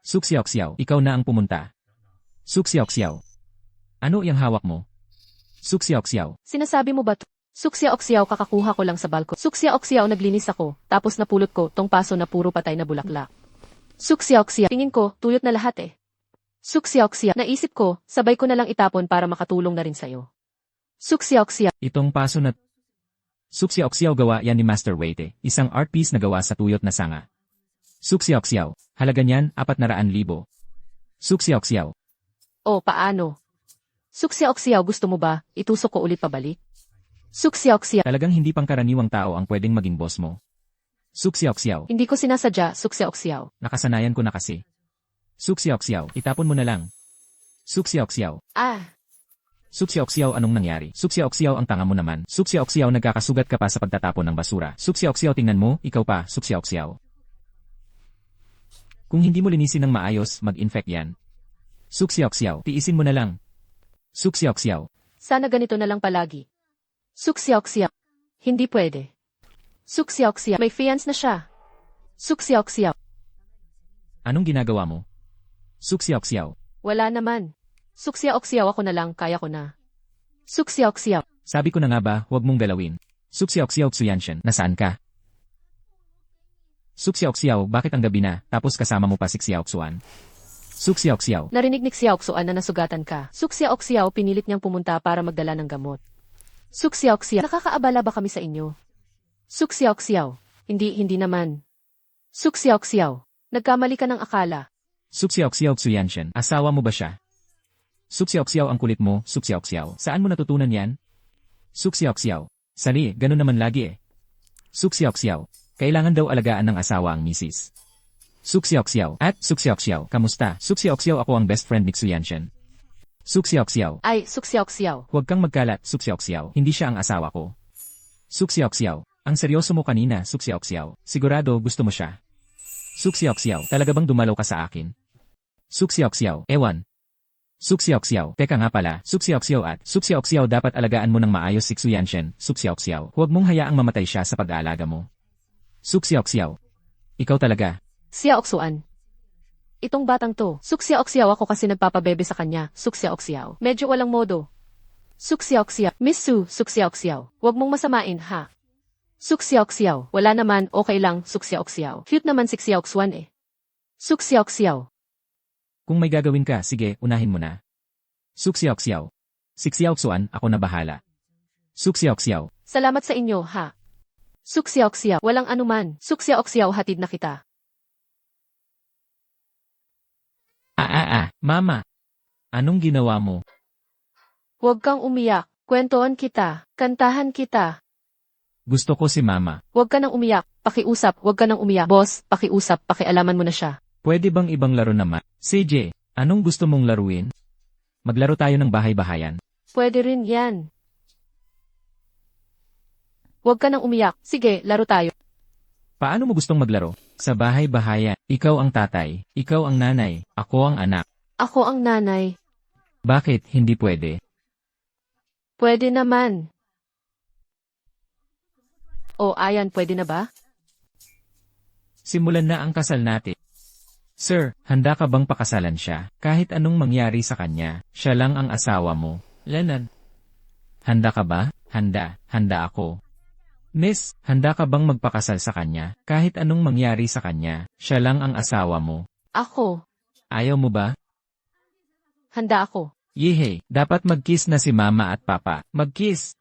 Suxiao, ikaw na ang pumunta. Suxiao. Ano yung hawak mo? Suxiao. Sinasabi mo ba to? Suksya-oksyaw kakakuha ko lang sa balko. Suksya-oksyaw naglinis ako, tapos napulot ko tong paso na puro patay na bulaklak. Suksya-oksyaw, tingin ko, tuyot na lahat eh. Suksya-oksyaw, naisip ko, sabay ko na lang itapon para makatulong na rin sa'yo. Suksya-oksyaw, Itong paso na... Suxiao gawa yan ni Master Waite, isang art piece na gawa sa tuyot na sanga. Suxiao, halaga niyan 400,000. Suxiao. o paano? Suksya-oksyaw gusto mo ba, itusok ko ulit pabalik? Suksya-oksyaw, Talagang hindi pangkaraniwang tao ang pwedeng maging boss mo. Suxiao, hindi ko sinasadya, suksya-oksyaw. nakasanayan ko na kasi. Suxiao, itapon mo na lang. Suxiao. Ah, Suxiao, anong nangyari? Suxiao, ang tanga mo naman. Suxiao, nagkakasugat ka pa sa pagtatapon ng basura. Suxiao, tingnan mo, ikaw pa, Suxiao. Kung hindi mo linisin ng maayos, mag-infect yan. Suxiao, tiisin mo na lang. Suxiao, sana ganito na lang palagi. Suksya-oksyaw, hindi pwede. Suksya-oksyaw, may fiance na siya. Suksya-oksyaw, anong ginagawa mo? Suxiao. wala naman. Suksya-oksyaw ako na lang, kaya ko na. Suksya-oksyaw, Sabi ko na nga ba, huwag mong galawin. Suxiao Xuyanshen, nasaan ka? Suxiao, bakit ang gabi na, tapos kasama mo pa si Xiao Xuan? Suksiao-ksiao. Narinig ni Xiaoxuan na nasugatan ka. Suksiao-ksiao pinilit niyang pumunta para magdala ng gamot. Suksiao-ksiao, nakakaabala ba kami sa inyo? Suksiao-ksiao, hindi naman. Suksiao-ksiao, nagkamali ka ng akala. Suksiao-ksiao Xuyanshen. Asawa mo ba siya? Suksiao-ksiao ang kulit mo, Suksiao-ksiao. Saan mo natutunan yan? Suksiao-ksiao. Sali, ganun naman lagi eh. Suksiao-ksiao. Kailangan daw alagaan ng asawa ang misis. Suksiao-ksiao. At Suksiao-ksiao, kamusta? Suksiao-ksiao, ako ang best friend ni Xuyanshen. Suksiao-ksiao. Ay, Suksiao-ksiao. Huwag kang magkalat, Suksiao-ksiao. Hindi siya ang asawa ko. Suksiao-ksiao. Ang seryoso mo kanina, Suksiao-ksiao. Sigurado gusto mo siya. Suksiao-ksiao. Talaga bang dumalaw ka sa akin? Suksiao-ksiao. Ewan. Suksiao-ksiao. Teka nga pala, Suksiao-ksiao at Suksiao-ksiao, dapat alagaan mo ng maayos si Xuyanshen, Suksiao-ksiao. Huwag mong hayaang mamatay siya sa pag-aalaga mo. Suksiao-ksiao. Ikaw talaga. Xiaoxuan. Itong batang to, Suksiao-ksiao ako kasi nagpapabebe sa kanya, Suksiao-ksiao. Medyo walang modo. Suksiao-ksiao. Miss Su, Suksiao-ksiao. Huwag mong masamain, ha? Suksiao-ksiao. Wala naman, okay lang, Suksiao-ksiao. Cute naman si Xiaoxuan eh. Suksiao-ksiao. Kung may gagawin ka, sige, unahin mo na. Suksiao-ksiao. Si Xiaoxuan, ako na bahala. Suksiao-ksiao. Salamat sa inyo, ha? Suksiao-ksiao. Walang anuman. Suksiao-ksiao, hatid na kita. Mama. Anong ginawa mo? Huwag kang umiyak. Kwentuhan kita. Kantahan kita. Gusto ko si Mama. Huwag ka nang umiyak. Pakiusap, huwag ka nang umiyak. Boss, pakiusap, pakialaman mo na siya. Pwede bang ibang laro naman? CJ, anong gusto mong laruin? Maglaro tayo ng bahay-bahayan. Pwede rin yan. Huwag ka nang umiyak. Sige, laro tayo. Paano mo gustong maglaro? Sa bahay-bahayan. Ikaw ang tatay, ikaw ang nanay, ako ang anak. Ako ang nanay. Bakit hindi pwede? Pwede naman. O, ayan, pwede na ba? Simulan na ang kasal natin. Sir, handa ka bang pakasalan siya? Kahit anong mangyari sa kanya, siya lang ang asawa mo. Lenan. Handa ka ba? Handa. Handa ako. Miss, handa ka bang magpakasal sa kanya? Kahit anong mangyari sa kanya, siya lang ang asawa mo. Ako. Ayaw mo ba? Handa ako. Yehey, dapat mag-kiss na si mama at papa. Mag-kiss.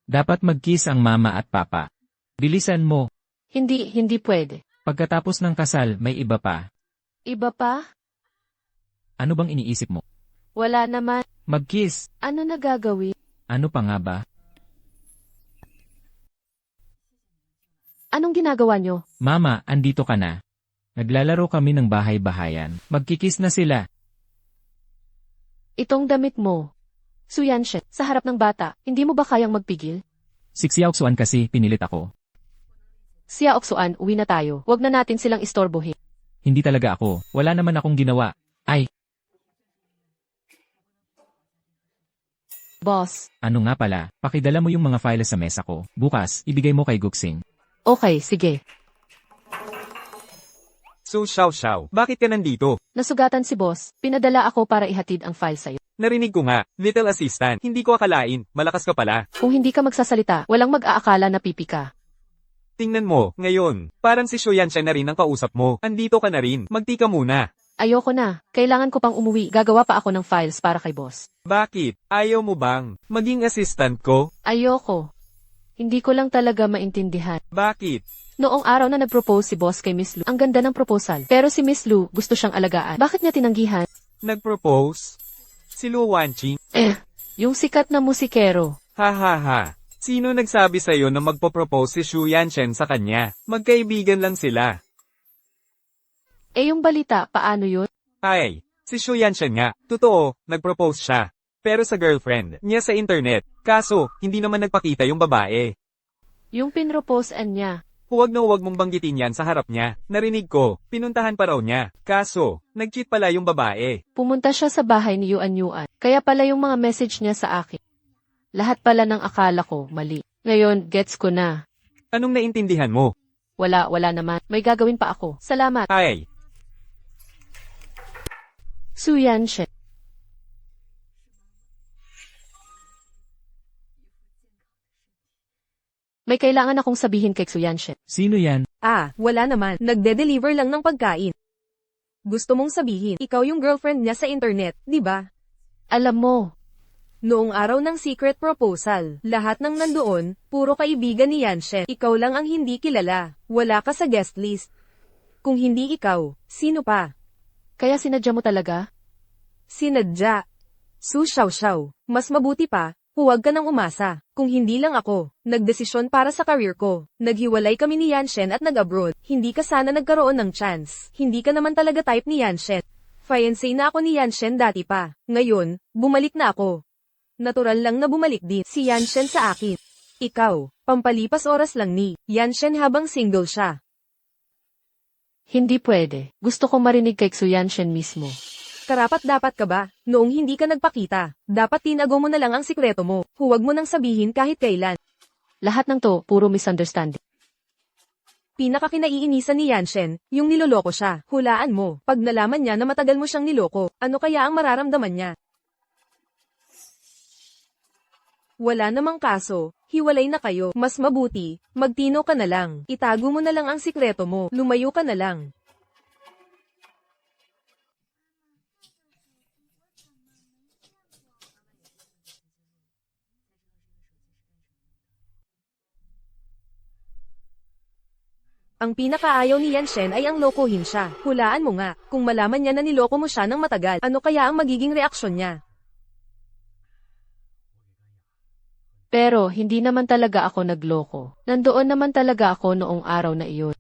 Dapat mag-kiss ang mama at papa. Bilisan mo. Hindi pwede. Pagkatapos ng kasal, may iba pa. Iba pa? Ano bang iniisip mo? Wala naman. Mag-kiss. Ano na gagawin? Ano pa nga ba? Anong ginagawa nyo? Mama, andito ka na. Naglalaro kami ng bahay-bahayan. Magkikiss na sila. Itong damit mo. Xuyanshen, sa harap ng bata, hindi mo ba kayang magpigil? Si Xiaoxuan kasi, pinilit ako. Xiaoxuan, uwi na tayo. Huwag na natin silang istorbohin. Hindi talaga ako. Wala naman akong ginawa. Ay, Boss. ano nga pala, pakidala mo yung mga files sa mesa ko. Bukas, ibigay mo kay Guxing. Okay, sige. So Xiao, bakit ka nandito? Nasugatan si boss. Pinadala ako para ihatid ang file sa'yo. Narinig ko nga, little assistant, hindi ko akalain, malakas ka pala. Kung hindi ka magsasalita, walang mag-aakala na pipi ka. Tingnan mo, ngayon, parang si Xuyanshen na rin ang kausap mo. Andito ka na rin, magti ka muna. Ayoko na. Kailangan ko pang umuwi. Gagawa pa ako ng files para kay boss. Bakit? Ayaw mo bang maging assistant ko? Ayoko. Hindi ko lang talaga maintindihan. Bakit? Noong araw na nag-propose si boss kay Miss Lu, ang ganda ng proposal. Pero si Miss Lu, gusto siyang alagaan. Bakit niya tinanggihan? Nag-propose? Si Lu Wanqing? Yung sikat na musikero. Ha ha ha. Sino nagsabi sa'yo na magpo-propose si Xuyanshen sa kanya? Magkaibigan lang sila. Yung balita, paano yun? Ay, si Xuyanshen nga. Totoo, nag-propose siya. Pero sa girlfriend niya sa internet. Kaso, hindi naman nagpakita yung babae. Yung pinroposean niya. Huwag na huwag mong banggitin yan sa harap niya. Narinig ko, pinuntahan pa raw niya. Kaso, nag-cheat pala yung babae. Pumunta siya sa bahay ni Yuan Yuan. Kaya pala yung mga message niya sa akin. Lahat pala ng akala ko, mali. Ngayon, gets ko na. Anong naintindihan mo? Wala naman. May gagawin pa ako. Salamat. Ay, Xuyanshen. May kailangan akong sabihin kay Xuyanshen. Sino yan? Wala naman. Nagde-deliver lang ng pagkain. Gusto mong sabihin, ikaw yung girlfriend niya sa internet, di ba? Alam mo, Noong araw ng secret proposal, lahat ng nandoon, puro kaibigan ni Yanshen. Ikaw lang ang hindi kilala. Wala ka sa guest list. Kung hindi ikaw, sino pa? kaya sinadya mo talaga? Sinadya. Su Xiaoxiao. Mas mabuti pa, huwag ka nang umasa. Kung hindi lang ako, nagdesisyon para sa career ko. Naghiwalay kami ni Yanshen at nag-abroad. Hindi ka sana nagkaroon ng chance. Hindi ka naman talaga type ni Yanshen. Fiancé na ako ni Yanshen dati pa. Ngayon, bumalik na ako. Natural lang na bumalik din si Yanshen sa akin. Ikaw, pampalipas oras lang ni Yanshen habang single siya. Hindi pwede. Gusto kong marinig kay Xu Yanshen mismo. Karapat-dapat ka ba? Noong hindi ka nagpakita, dapat tinago mo na lang ang sikreto mo. Huwag mo nang sabihin kahit kailan. Lahat ng to, puro misunderstanding. Pinakakinaiinisan ni Yanshen, yung niloloko siya. Hulaan mo, pag nalaman niya na matagal mo siyang niloko, ano kaya ang mararamdaman niya? Wala namang kaso, hiwalay na kayo. Mas mabuti, magtino ka na lang. Itago mo na lang ang sikreto mo, lumayo ka na lang. Ang pinakaayaw ni Yanshen ay ang lokohin siya. Hulaan mo nga, kung malaman niya na niloko mo siya ng matagal, ano kaya ang magiging reaksyon niya? Pero, hindi naman talaga ako nagloko. Nandoon naman talaga ako noong araw na iyon.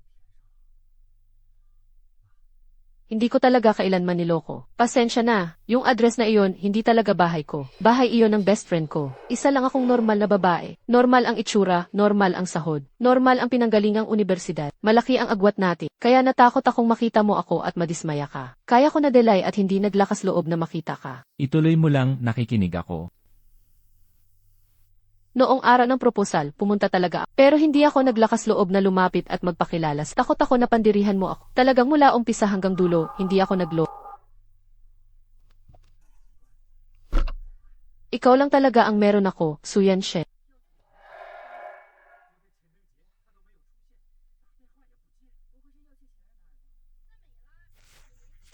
Hindi ko talaga kailanman niloko. Pasensya na, yung address na iyon, hindi talaga bahay ko. Bahay iyon ng best friend ko. Isa lang akong normal na babae. Normal ang itsura, normal ang sahod. Normal ang pinanggalingang universidad. Malaki ang agwat natin. Kaya natakot akong makita mo ako at madismaya ka. Kaya ko na-delay at hindi naglakas loob na makita ka. Ituloy mo lang, nakikinig ako. Noong araw ng proposal, pumunta talaga ako. Pero hindi ako naglakas loob na lumapit at magpakilala. Takot ako na pandirihan mo ako. Talagang mula umpisa hanggang dulo, hindi ako nagloko. Ikaw lang talaga ang meron ako, Xu Yanshen.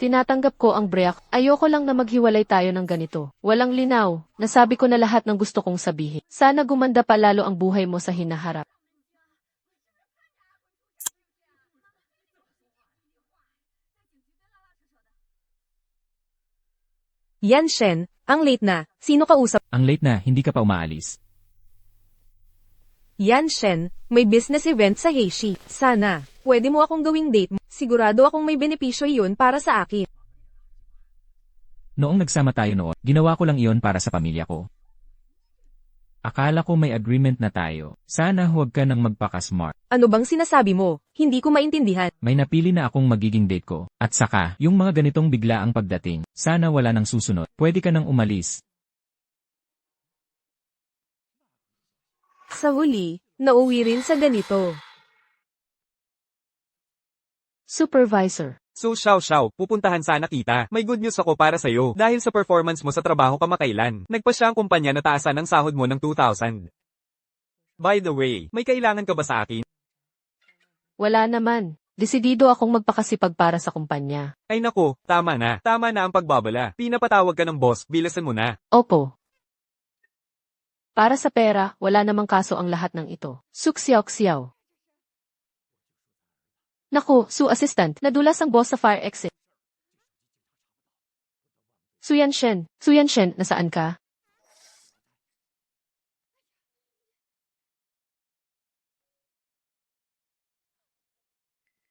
Tinatanggap ko ang break. Ayoko lang na maghiwalay tayo ng ganito. Walang linaw. Nasabi ko na lahat ng gusto kong sabihin. Sana gumanda pa lalo ang buhay mo sa hinaharap. Yanshen, ang late na. Sino kausap? Ang late na, hindi ka pa umaalis. Yanshen, may business event sa Heishi. Sana, pwede mo akong gawing date mo. Sigurado akong may benepisyo iyon para sa akin. Noong nagsama tayo noon, ginawa ko lang iyon para sa pamilya ko. Akala ko may agreement na tayo. Sana huwag ka nang magpaka-smart. Ano bang sinasabi mo? Hindi ko maintindihan. May napili na akong magiging date ko. At saka, yung mga ganitong bigla ang pagdating. Sana wala nang susunod. Pwede ka nang umalis. Sa huli, nauwi rin sa ganito. Supervisor. Su Xiaoxiao, pupuntahan sana kita. May good news ako para sa'yo. Dahil sa performance mo sa trabaho kamakailan, nagpa siya ang kumpanya na taasan ng sahod mo ng 2,000. By the way, may kailangan ka ba sa akin? Wala naman. Desidido akong magpakasipag para sa kumpanya. Ay nako, tama na. Tama na ang pagbabala. Pinapatawag ka ng boss, bilasan mo na. Opo. Para sa pera, wala namang kaso ang lahat ng ito. Suksiyaw-ksiyaw. Naku, Su Assistant, nadulas ang boss sa fire exit. Xu Yanshen, nasaan ka?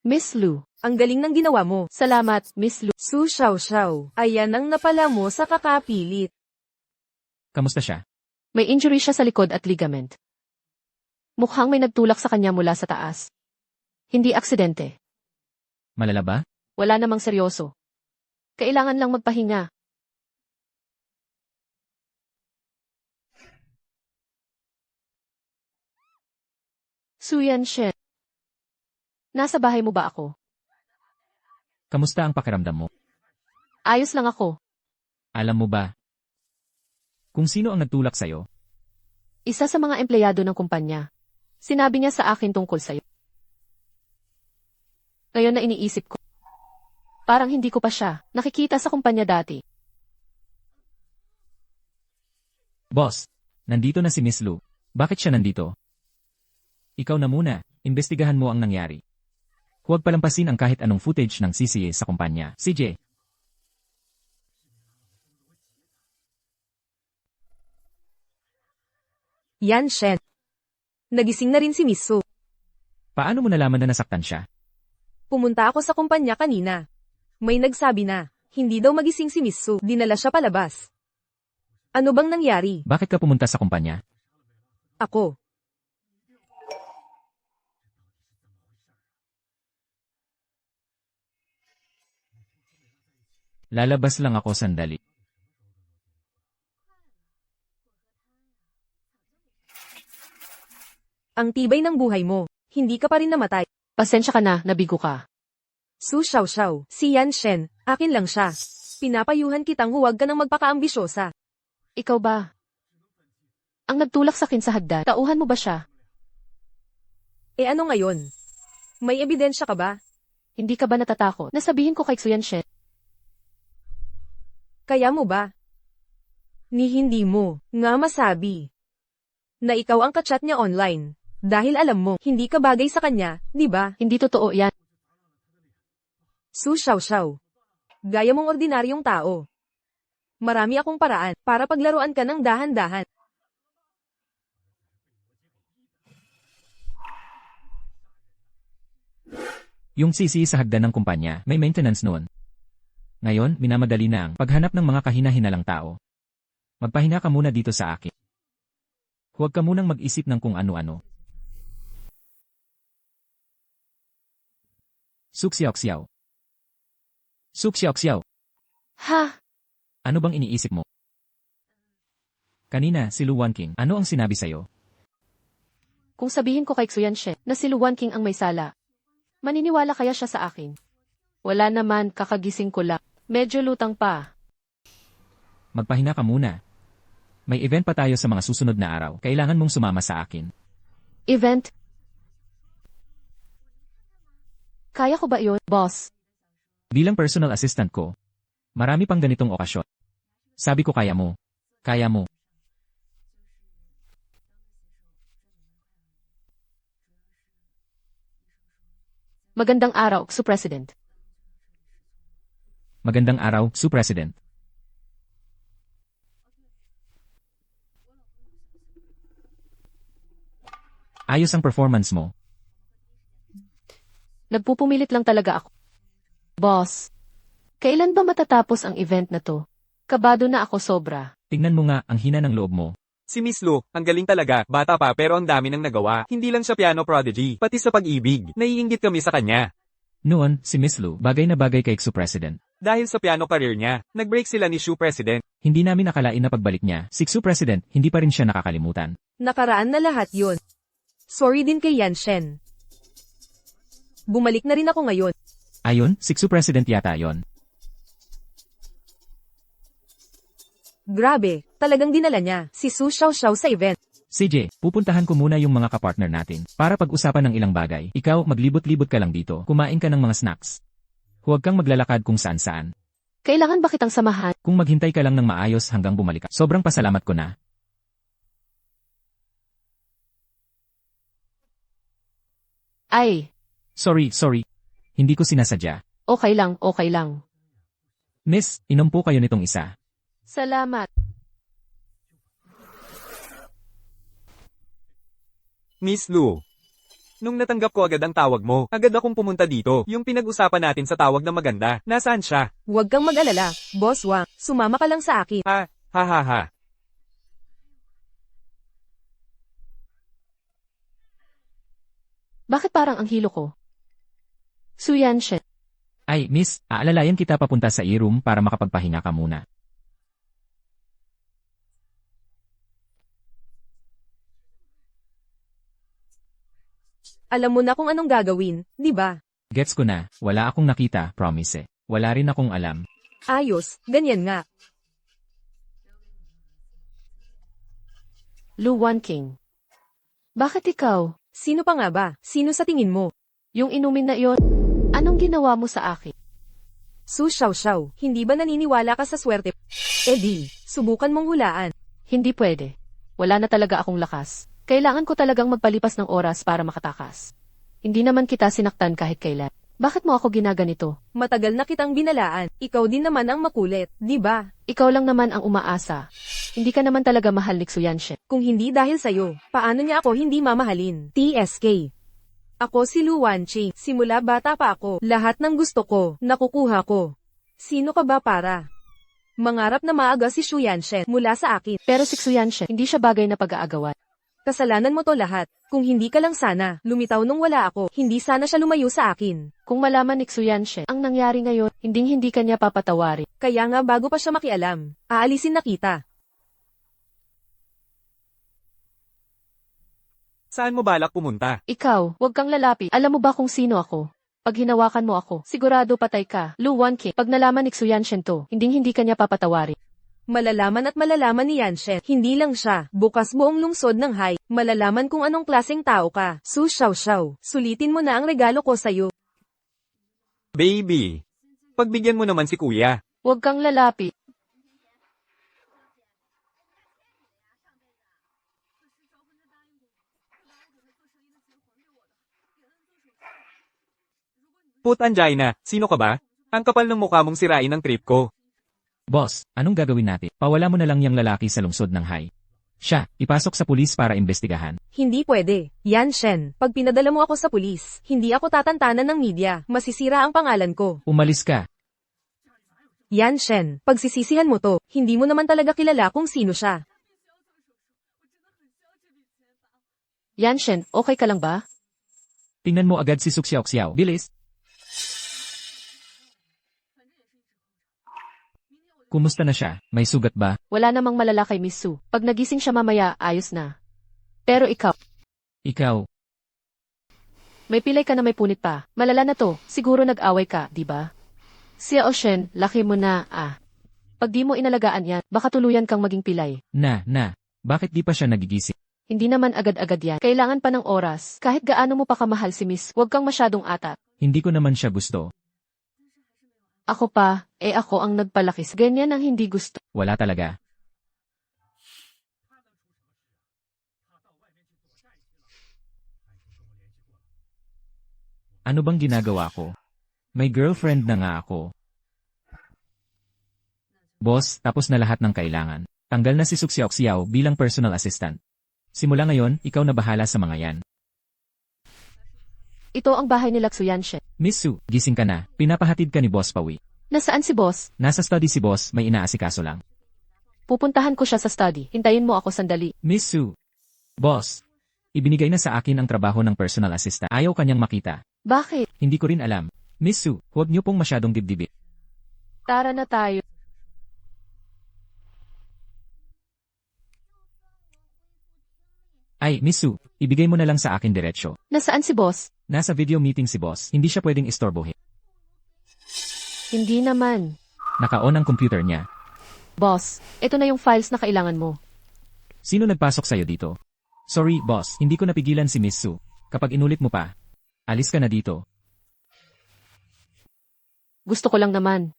Miss Lu. Ang galing ng ginawa mo. Salamat, Miss Lu. Su Xiaoxiao, ayan ang napala mo sa kakapilit. Kamusta siya? May injury siya sa likod at ligament. Mukhang may nagtulak sa kanya mula sa taas. Hindi aksidente. Malala ba? Wala namang seryoso. Kailangan lang magpahinga. Xu Yanshen. Nasa bahay mo ba ako? Kamusta ang pakiramdam mo? Ayos lang ako. Alam mo ba? Kung sino ang nagtulak sa'yo? Isa sa mga empleyado ng kumpanya. Sinabi niya sa akin tungkol sa'yo. Ngayon na iniisip ko. Parang hindi ko pa siya nakikita sa kumpanya dati. Boss, nandito na si Miss Lu. Bakit siya nandito? Ikaw na muna, imbestigahan mo ang nangyari. Huwag palampasin ang kahit anong footage ng CCA sa kumpanya. CJ. Yan Shen. Nagising na rin si Miss Su. Paano mo nalaman na nasaktan siya? Pumunta ako sa kumpanya kanina. May nagsabi na, hindi daw magising si Miss Su, dinala siya palabas. Ano bang nangyari? Bakit ka pumunta sa kumpanya? Ako. Lalabas lang ako sandali. Ang tibay ng buhay mo, hindi ka pa rin namatay. Pasensya ka na, nabigo ka. Su Xiaoxiao, si Yan Shen, akin lang siya. Pinapayuhan kitang huwag ka nang magpakaambisyosa. Ikaw ba? Ang nagtulak sa akin sa hagdan, tauhan mo ba siya? E ano ngayon? May ebidensya ka ba? Hindi ka ba natatakot? Nasabihin ko kay Xuyan Shen. Kaya mo ba? Ni hindi mo nga masabi na ikaw ang kachat niya online. Dahil alam mo, hindi ka bagay sa kanya, di ba? Hindi totoo yan. Su Xiaoxiao. Gaya mong ordinaryong tao. Marami akong paraan para paglaruan ka ng dahan-dahan. Yung CC sa hagdan ng kumpanya, may maintenance noon. Ngayon, minamadali na ang paghanap ng mga kahina-hinalang tao. Magpahinga ka muna dito sa akin. Huwag ka munang mag-isip ng kung ano-ano. Suksiao-xiao. Suksiao-xiao. Ha? Ano bang iniisip mo? Kanina, si Luan King, ano ang sinabi sa'yo? Kung sabihin ko kay Xuyan Shen na si Luan King ang may sala, maniniwala kaya siya sa akin? Wala naman, kakagising ko lang. Medyo lutang pa. Magpahinga ka muna. May event pa tayo sa mga susunod na araw. Kailangan mong sumama sa akin. Event? Kaya ko ba yun, boss? Bilang personal assistant ko, marami pang ganitong okasyon. Sabi ko kaya mo. Kaya mo. Magandang araw, Su President. Magandang araw, Su President. Ayos ang performance mo. Nagpupumilit lang talaga ako. Boss, kailan ba matatapos ang event na to? Kabado na ako sobra. Tingnan mo nga ang hina ng loob mo. Si Miss Lu, ang galing talaga, bata pa pero ang dami nang nagawa. Hindi lang siya piano prodigy, pati sa pag-ibig. Naiinggit kami sa kanya. Noon, si Miss Lu, bagay na bagay kay Su President. Dahil sa piano career niya, nag-break sila ni Shu President. Hindi namin nakalain na pagbalik niya, si Su President, hindi pa rin siya nakakalimutan. Nakaraan na lahat yon. Sorry din kay Yan Shen. Bumalik na rin ako ngayon. Ayon, si Su President yata yon. Grabe, talagang dinala niya si Su Xiaoxiao sa event. CJ, pupuntahan ko muna yung mga kapartner natin para pag-usapan ng ilang bagay. Ikaw, maglibot-libot ka lang dito, kumain ka ng mga snacks. Huwag kang maglalakad kung saan-saan. Kailangan ba kitang samahan? Kung maghintay ka lang ng maayos hanggang bumalik ka, sobrang pasalamat ko na. Ay, Sorry. Hindi ko sinasadya. okay lang, okay lang. Miss, inom po kayo nitong isa. Salamat. Miss Lu. Nung natanggap ko agad ang tawag mo, agad akong pumunta dito. Yung pinag-usapan natin sa tawag na maganda, nasaan siya? Huwag kang mag-alala, Boss Wang, sumama ka lang sa akin. Ha. Bakit parang ang hilo ko? Xuyan Shen. Ay, miss, aalalayan kita papunta sa e-room para makapagpahinga ka muna. Alam mo na kung anong gagawin, di ba? Gets ko na, wala akong nakita, promise. Wala rin akong alam. Ayos, ganyan nga. Luan King. Bakit ikaw? Sino pa nga ba? Sino sa tingin mo? Yung inumin na iyon, anong ginawa mo sa akin? Su Xiaoxiao, hindi ba naniniwala ka sa swerte? Di, subukan mong hulaan. Hindi pwede. Wala na talaga akong lakas. Kailangan ko talagang magpalipas ng oras para makatakas. Hindi naman kita sinaktan kahit kailan. Bakit mo ako ginaganito? Matagal na kitang binalaan, ikaw din naman ang makulit, di ba? Ikaw lang naman ang umaasa. Hindi ka naman talaga mahal ni Xuyanshen. Kung hindi dahil sa'yo, paano niya ako hindi mamahalin? TSK. Ako si Lu Wanqing. Simula bata pa ako, lahat ng gusto ko, nakukuha ko. Sino ka ba para? Mangarap na maaga si Xuyanshen mula sa akin. Pero si Xuyanshen, hindi siya bagay na pag-aagawan. Kasalanan mo to lahat. Kung hindi ka lang sana, lumitaw nung wala ako, hindi sana siya lumayo sa akin. Kung malaman ni Xuyanshen ang nangyari ngayon, hindi ka niya papatawarin. Kaya nga bago pa siya makialam, aalisin na kita. Saan mo balak pumunta? Ikaw, huwag kang lalapi. Alam mo ba kung sino ako? Pag hinawakan mo ako, sigurado patay ka. Lu Wanqing, pag nalaman ni Xuyanshen to, hindi ka niya papatawarin. Malalaman at malalaman ni Yanshen, hindi lang siya, bukas buong lungsod ng Hai, malalaman kung anong klaseng tao ka. Su Xiaoxiao, sulitin mo na ang regalo ko sa'yo. Baby, pagbigyan mo naman si kuya. Huwag kang lalapi. Put angina, sino ka ba? Ang kapal ng mukha mong sirain ang trip ko. Boss, anong gagawin natin? Pawala mo na lang yung lalaki sa lungsod ng Hai. Siya, ipasok sa pulis para imbestigahan. Hindi pwede. Yanshen, pag pinadala mo ako sa pulis, hindi ako tatantanan ng media, masisira ang pangalan ko. Umalis ka. Yanshen, pagsisisihan mo to, hindi mo naman talaga kilala kung sino siya. Yanshen, okay ka lang ba? Tingnan mo agad si Suxiaoxiao. Bilis! Kumusta na siya? May sugat ba? Wala namang malala kay Miss Su. Pag nagising siya mamaya, ayos na. Pero ikaw, Ikaw, may pilay ka na may punit pa. Malala na to, siguro nag-away ka, di ba? Si Oshen, laki mo na, Pag di mo inalagaan yan, baka tuluyan kang maging pilay. bakit di pa siya nagigising? Hindi naman agad-agad yan. Kailangan pa ng oras. Kahit gaano mo pa kamahal si Miss, huwag kang masyadong atat. Hindi ko naman siya gusto. Ako pa, ako ang nagpalakis. Ganyan ang hindi gusto. Wala talaga. Ano bang ginagawa ko? May girlfriend na nga ako. Boss, tapos na lahat ng kailangan. Tanggal na si Suxiaoxiao bilang personal assistant. Simula ngayon, ikaw na bahala sa mga yan. Ito ang bahay ni Xuyanshen. Miss Su, gising ka na. Pinapahatid ka ni Boss Pawi. Nasaan si boss? Nasa study si Boss, may inaasikaso lang. Pupuntahan ko siya sa study. Hintayin mo ako sandali. Miss Su. Boss. Ibinigay na sa akin ang trabaho ng personal assistant. Ayaw kanyang makita. Bakit? Hindi ko rin alam. Miss Su, huwag niyo pong masyadong dibdibit. Tara na tayo. Ay, Miss Su, ibigay mo na lang sa akin diretsyo. Nasaan si boss? Nasa video meeting si Boss. Hindi siya pwedeng istorbohin. Hindi naman. Naka-on ang computer niya. Boss, ito na yung files na kailangan mo. Sino nagpasok sa'yo dito? Sorry, Boss, hindi ko napigilan si Miss Su. Kapag inulit mo pa, alis ka na dito. Gusto ko lang naman.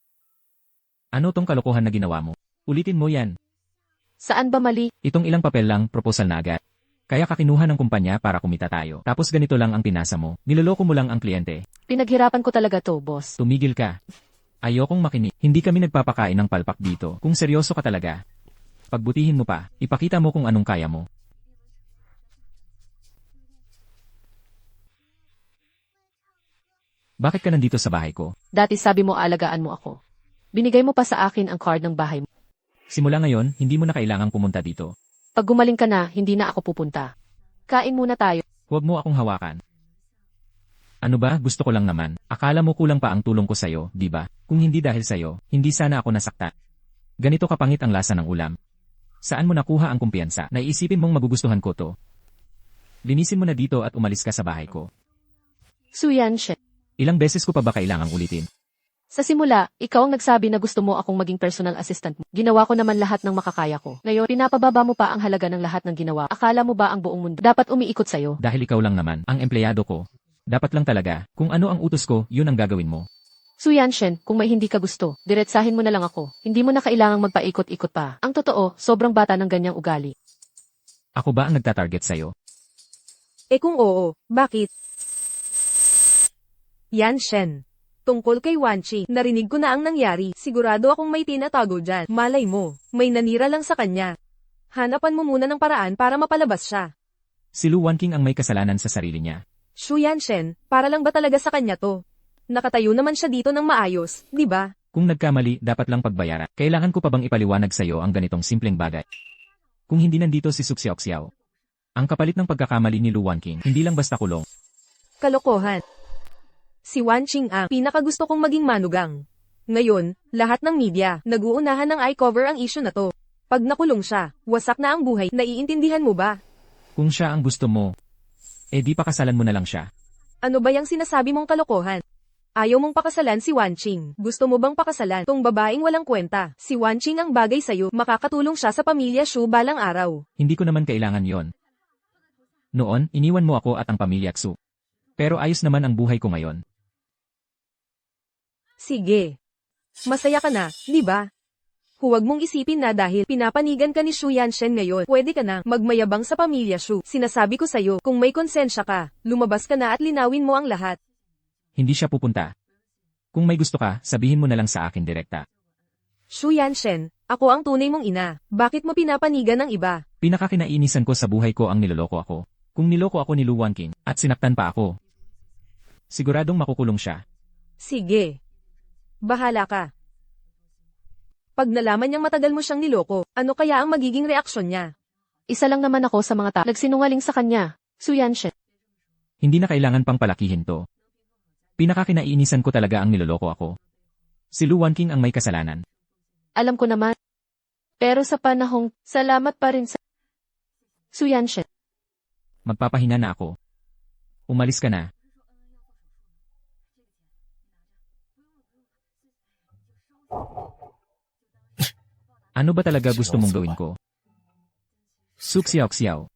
Ano tong kalokohan na ginawa mo? Ulitin mo yan. Saan ba mali? Itong ilang papel lang, proposal na agad. Kaya kakinuha ng kumpanya para kumita tayo. Tapos ganito lang ang pinasa mo. Niloloko mo lang ang kliyente. Pinaghirapan ko talaga to, boss. Tumigil ka. Ayokong makinig. Hindi kami nagpapakain ng palpak dito. Kung seryoso ka talaga. Pagbutihin mo pa, ipakita mo kung anong kaya mo. Bakit ka nandito sa bahay ko? Dati sabi mo alagaan mo ako. Binigay mo pa sa akin ang card ng bahay mo. Simula ngayon, hindi mo na kailangang pumunta dito. Pag gumaling ka na, hindi na ako pupunta. Kain muna tayo. Huwag mo akong hawakan. Ano ba, gusto ko lang naman. Akala mo kulang pa ang tulong ko sa'yo, di ba? Kung hindi dahil sa'yo, hindi sana ako nasaktan. Ganito kapangit ang lasa ng ulam. Saan mo nakuha ang kumpiyansa? Naiisipin mong magugustuhan ko to. Linisin mo na dito at umalis ka sa bahay ko. Xuyanshen. Ilang beses ko pa ba kailangang ulitin? Sa simula, ikaw ang nagsabi na gusto mo akong maging personal assistant mo. Ginawa ko naman lahat ng makakaya ko. Ngayon, pinapababa mo pa ang halaga ng lahat ng ginawa. Akala mo ba ang buong mundo dapat umiikot sa'yo? Dahil ikaw lang naman, ang empleyado ko. Dapat lang talaga, kung ano ang utos ko, yun ang gagawin mo. Su Yanshen, kung may hindi ka gusto, diretsahin mo na lang ako. Hindi mo na kailangang magpaikot-ikot pa. Ang totoo, sobrang bata ng ganyang ugali. Ako ba ang nagtatarget sa'yo? Eh kung oo, bakit? Yan Shen. Tungkol kay Wanchi, narinig ko na ang nangyari. Sigurado akong may tinatago dyan. Malay mo, may nanira lang sa kanya. Hanapan mo muna ng paraan para mapalabas siya. Si Lu Wanqing ang may kasalanan sa sarili niya. Shu Yanshen, para lang ba talaga sa kanya to? Nakatayo naman siya dito ng maayos, di ba? Kung nagkamali, dapat lang pagbayaran. Kailangan ko pa bang ipaliwanag sa'yo ang ganitong simpleng bagay? Kung hindi nandito si Su Xiaoxiao, ang kapalit ng pagkakamali ni Lu Wanqing, hindi lang basta kulong. Kalokohan. Si Wanqing ang pinakagusto kong maging manugang. Ngayon, lahat ng media, nag-uunahan ng i-cover ang issue na to. Pag nakulong siya, wasak na ang buhay, naiintindihan mo ba? Kung siya ang gusto mo, di pakasalan mo na lang siya. Ano ba yung sinasabi mong kalokohan? Ayaw mong pakasalan si Wanqing. Gusto mo bang pakasalan tong babaeng walang kwenta? Si Wanqing ang bagay sa'yo, makakatulong siya sa pamilya Shu balang araw. Hindi ko naman kailangan yon. Noon, iniwan mo ako at ang pamilya Xu. Pero ayos naman ang buhay ko ngayon. Sige. Masaya ka na, di ba? Huwag mong isipin na dahil pinapanigan ka ni Shu Yanshen ngayon, pwede ka na magmayabang sa pamilya Shu. Sinasabi ko sa'yo, kung may konsensya ka, lumabas ka na at linawin mo ang lahat. Hindi siya pupunta. Kung may gusto ka, sabihin mo na lang sa akin direkta. Shu Yanshen, ako ang tunay mong ina. Bakit mo pinapanigan ng iba? Pinakakinainisan ko sa buhay ko ang niloloko ako. Kung niloko ako ni Lu Wanqing, at sinaktan pa ako, siguradong makukulong siya. Sige. Bahala ka. Pag nalaman niyang matagal mo siyang niloko, ano kaya ang magiging reaksyon niya? Isa lang naman ako sa mga nagsinungaling sa kanya, Su Yanshen. Hindi na kailangan pang palakihin to. Pinakakinainisan ko talaga ang niloloko ako. Si Lu Wanqing ang may kasalanan. Alam ko naman. Pero sa panahong, salamat pa rin sa Su Yanshen. Magpapahinga na ako. Umalis ka na. Ano ba talaga gusto mong gawin ko? Su Xiaoxiao.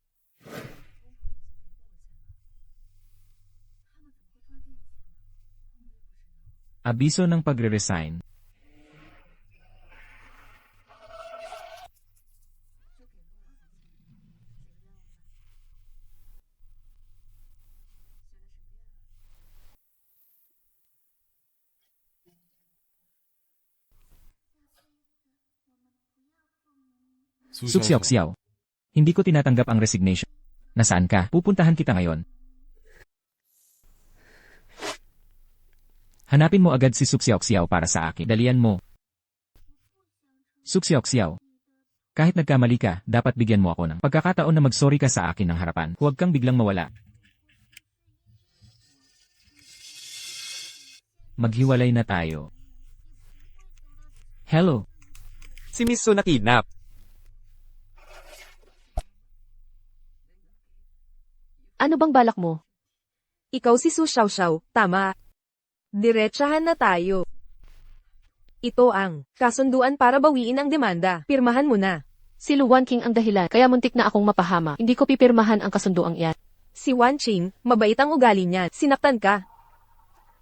Abiso ng pagre-resign. Su Xiaoxiao. Hindi ko tinatanggap ang resignation. Nasaan ka? Pupuntahan kita ngayon. Hanapin mo agad si Su Xiaoxiao para sa akin. Dalian mo. Su Xiaoxiao. Kahit nagkamali ka, dapat bigyan mo ako ng pagkakataon na mag-sorry ka sa akin ng harapan. Huwag kang biglang mawala. Maghiwalay na tayo. Hello. Si Miss Su na-kidnap. Ano bang balak mo? Ikaw si Su Xiaoxiao, tama. Diretsahan na tayo. Ito ang kasunduan para bawiin ang demanda. Pirmahan mo na. Si Lu Wanqing ang dahilan, kaya muntik na akong mapahama. Hindi ko pipirmahan ang kasunduang iyan. Si Wanqing, mabait ang ugali niya. Sinaktan ka.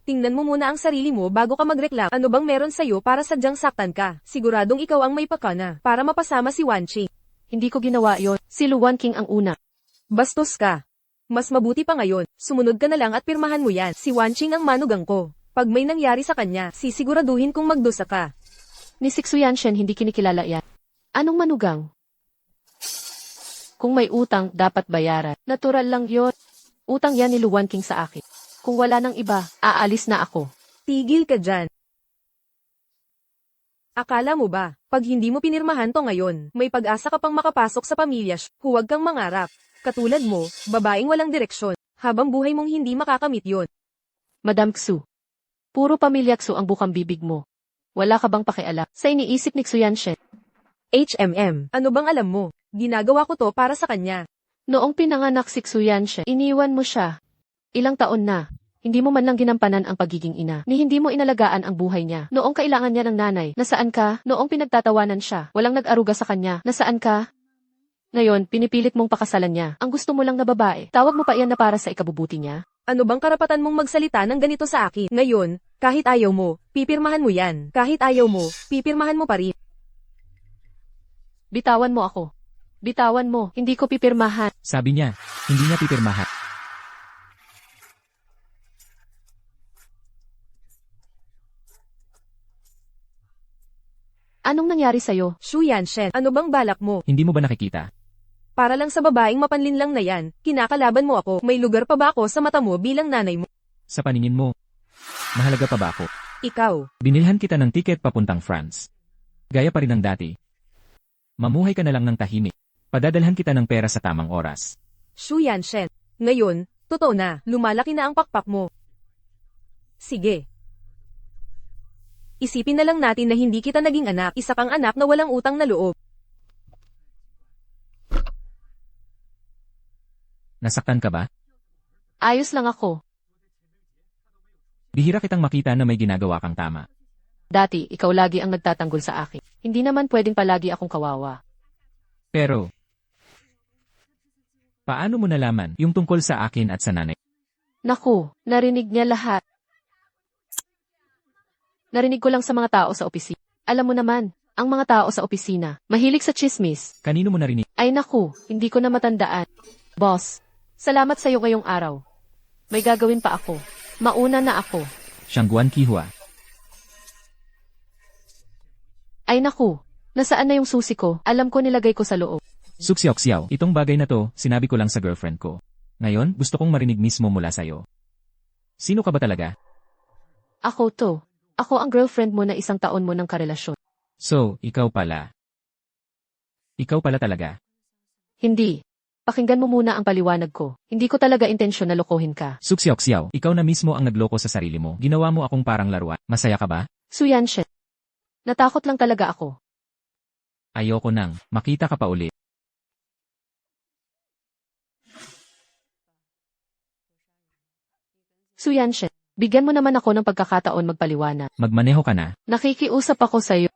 Tingnan mo muna ang sarili mo bago ka magreklamo. Ano bang meron sa'yo para sadyang saktan ka? Siguradong ikaw ang may pakana para mapasama si Wanqing. Hindi ko ginawa yon. Si Lu Wanqing ang una. Bastos ka. Mas mabuti pa ngayon, sumunod ka na lang at pirmahan mo yan. Si Wanqing ang manugang ko. Pag may nangyari sa kanya, sisiguraduhin kung magdusa ka. Ni Su Yanshen hindi kinikilala yan. Anong manugang? Kung may utang, dapat bayaran. Natural lang yon. Utang yan ni Lu Wanqing sa akin. Kung wala nang iba, aalis na ako. Tigil ka dyan. Akala mo ba, pag hindi mo pinirmahan to ngayon, may pag-asa ka pang makapasok sa pamilya, huwag kang mangarap. Katulad mo, babaeng walang direksyon, habang buhay mong hindi makakamit yon. Madam Xu. Puro pamilya Xu ang bukang bibig mo. Wala ka bang pakialam sa iniisip ni Su Yanshen? Ano bang alam mo? Ginagawa ko to para sa kanya. Noong pinanganak si Su Yanshen, iniwan mo siya. Ilang taon na. Hindi mo man lang ginampanan ang pagiging ina, ni hindi mo inalagaan ang buhay niya. Noong kailangan niya ng nanay, nasaan ka? Noong pinagtatawanan siya, walang nag-aruga sa kanya, nasaan ka? Ngayon, pinipilit mong pakasalan niya. Ang gusto mo lang na babae. Tawag mo pa iyan na para sa ikabubuti niya? Ano bang karapatan mong magsalita ng ganito sa akin? Ngayon, Kahit ayaw mo, pipirmahan mo yan. Kahit ayaw mo, pipirmahan mo pa rin. Bitawan mo ako. Bitawan mo, hindi ko pipirmahan. Sabi niya, hindi niya pipirmahan. Anong nangyari sa'yo? Shu Yanshen, ano bang balak mo? Hindi mo ba nakikita? Para lang sa babaeng mapanlinlang na yan, kinakalaban mo ako. May lugar pa ba ako sa mata mo bilang nanay mo? Sa paningin mo, mahalaga pa ba ako? Ikaw. Binilhan kita ng tiket papuntang France. Gaya pa rin ng dati. Mamuhay ka na lang ng tahimik. Padadalhan kita ng pera sa tamang oras. Shu Yanshen. Ngayon, totoo na, lumalaki na ang pakpak mo. Sige. Isipin na lang natin na hindi kita naging anak, isa kang anak na walang utang na loob. Nasaktan ka ba? Ayos lang ako. Bihira kitang makita na may ginagawa kang tama. Dati, ikaw lagi ang nagtatanggol sa akin. Hindi naman pwedeng palagi akong kawawa. Pero, paano mo nalaman yung tungkol sa akin at sa nanay? Naku, narinig niya lahat. Narinig ko lang sa mga tao sa opisina. Alam mo naman, ang mga tao sa opisina, mahilig sa chismis. Kanino mo narinig? Ay naku, hindi ko na matandaan. Boss, salamat sa'yo ngayong araw. May gagawin pa ako. Mauna na ako. Shangguan Kihua. Ay naku, nasaan na yung susi ko? Alam ko nilagay ko sa loob. Suksiok-siyaw, itong bagay na to, sinabi ko lang sa girlfriend ko. Ngayon, gusto kong marinig mismo mula sa'yo. Sino ka ba talaga? Ako to. Ako ang girlfriend mo na 1 taon mo ng karelasyon. So, ikaw pala. Ikaw pala talaga. Hindi. Pakinggan mo muna ang paliwanag ko. Hindi ko talaga intensyon na lokohin ka. Suksiok-siyaw, ikaw na mismo ang nagloko sa sarili mo. Ginawa mo akong parang laruan. Masaya ka ba? Su Yanshen. Natakot lang talaga ako. Ayoko nang. Makita ka pa ulit. Su Yanshen. Bigyan mo naman ako ng pagkakataon magpaliwanag. Magmaneho ka na. Nakikiusap ako sa'yo.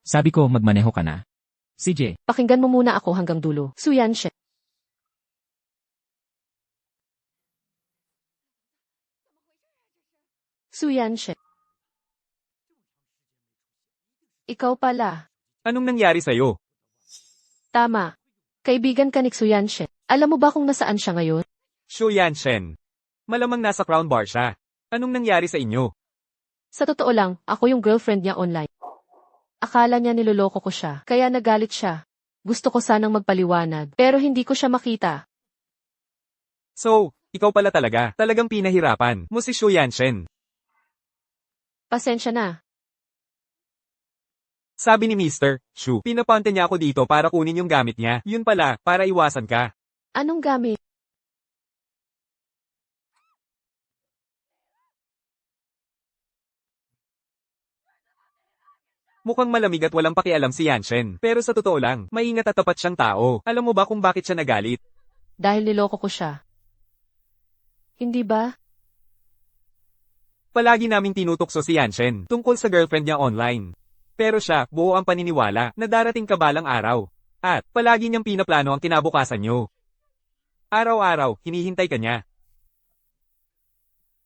Sabi ko, magmaneho ka na. CJ, Pakinggan mo muna ako hanggang dulo. Su Yanshen. Su Yanshen. Ikaw pala. Anong nangyari sa'yo? Tama. Kaibigan ka ni Su Yanshen. Alam mo ba kung nasaan siya ngayon? Shu Yanshen. Malamang nasa Crown Bar siya. Anong nangyari sa inyo? Sa totoo lang, ako yung girlfriend niya online. Akala niya niloloko ko siya, kaya nagalit siya. Gusto ko sanang magpaliwanag, pero hindi ko siya makita. So, ikaw pala talaga. Talagang pinahirapan mo si Shu Yanshen. Pasensya na. Sabi ni Mr. Shu, pinapante niya ako dito para kunin yung gamit niya. Yun pala, para iwasan ka. Anong gamit? Mukhang malamig at walang pakialam si Yanshen. Pero sa totoo lang, maingat at tapat siyang tao. Alam mo ba kung bakit siya nagalit? Dahil niloko ko siya. Hindi ba? Palagi naming tinutokso si Yanshen tungkol sa girlfriend niya online. Pero siya, buo ang paniniwala na darating ka balang araw. At, palagi niyang pinaplano ang kinabukasan niyo. Araw-araw, hinihintay ka niya.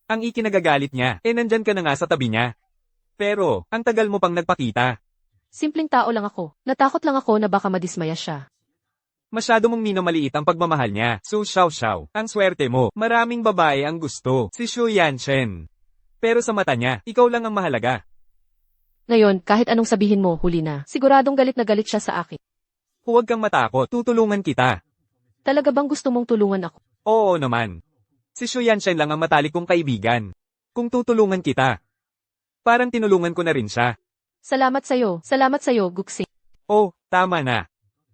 Ang ikinagagalit niya, nandyan ka na nga sa tabi niya. Pero, ang tagal mo pang nagpakita. Simpleng tao lang ako. Natakot lang ako na baka madismaya siya. Masyado mong minamaliit ang pagmamahal niya. So, Xiao. Ang swerte mo, maraming babae ang gusto. Si Shu Yanshen. Pero sa mata niya, ikaw lang ang mahalaga. Ngayon, kahit anong sabihin mo, huli na. Siguradong galit na galit siya sa akin. Huwag kang matakot, tutulungan kita. Talaga bang gusto mong tulungan ako? Oo naman. Si Shu Yanshen lang ang matalik kong kaibigan. Kung tutulungan kita. Parang tinulungan ko na rin siya. Salamat sa'yo, Guxing. Oh, tama na.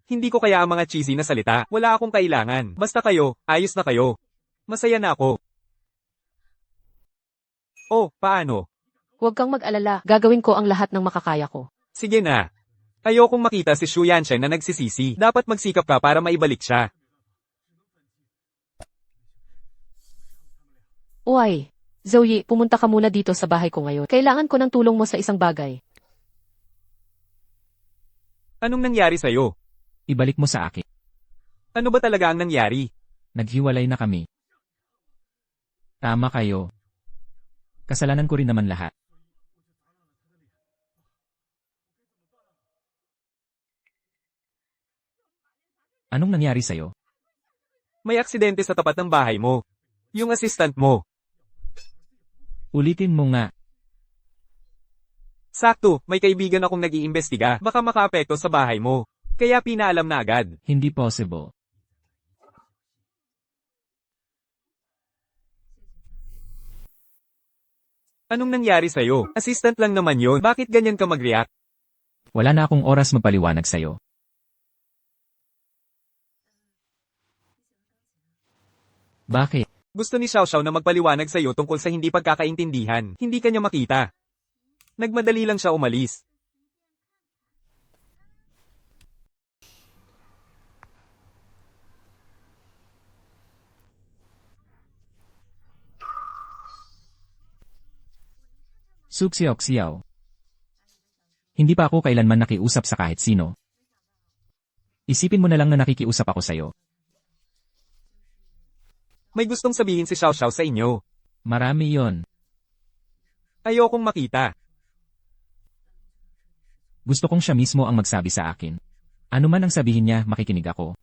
Hindi ko kaya ang mga cheesy na salita. Wala akong kailangan. Basta kayo, ayos na kayo. Masaya na ako. Oh, paano? Huwag kang mag-alala, gagawin ko ang lahat ng makakaya ko. Sige na. Ayokong makita si Shu Yanshen na nagsisisi. Dapat magsikap ka para maibalik siya. Uy, Zoe, pumunta ka muna dito sa bahay ko ngayon. Kailangan ko ng tulong mo sa isang bagay. Anong nangyari sa'yo? Ibalik mo sa akin. Ano ba talaga ang nangyari? Naghiwalay na kami. Tama kayo. Kasalanan ko rin naman lahat. Anong nangyari sa'yo? May aksidente sa tapat ng bahay mo. Yung assistant mo. Ulitin mo nga. Sakto, may kaibigan akong nag-iimbestiga. Baka makaapekto sa bahay mo. Kaya pinaalam na agad. Hindi possible. Anong nangyari sa'yo? Assistant lang naman yon. Bakit ganyan ka mag-react? Wala na akong oras magpaliwanag sa'yo. Bakit? Gusto ni Xiao Xiao na magpaliwanag sa'yo tungkol sa hindi pagkakaintindihan. Hindi kanya makita. Nagmadali lang siya umalis. Suksiok siyaw. Hindi pa ako kailanman nakiusap sa kahit sino. Isipin mo na lang na nakikiusap ako sa'yo. May gustong sabihin si Xiao Xiao sa inyo. Marami yon. Ayokong makita. Gusto kong siya mismo ang magsabi sa akin. Ano man ang sabihin niya, makikinig ako.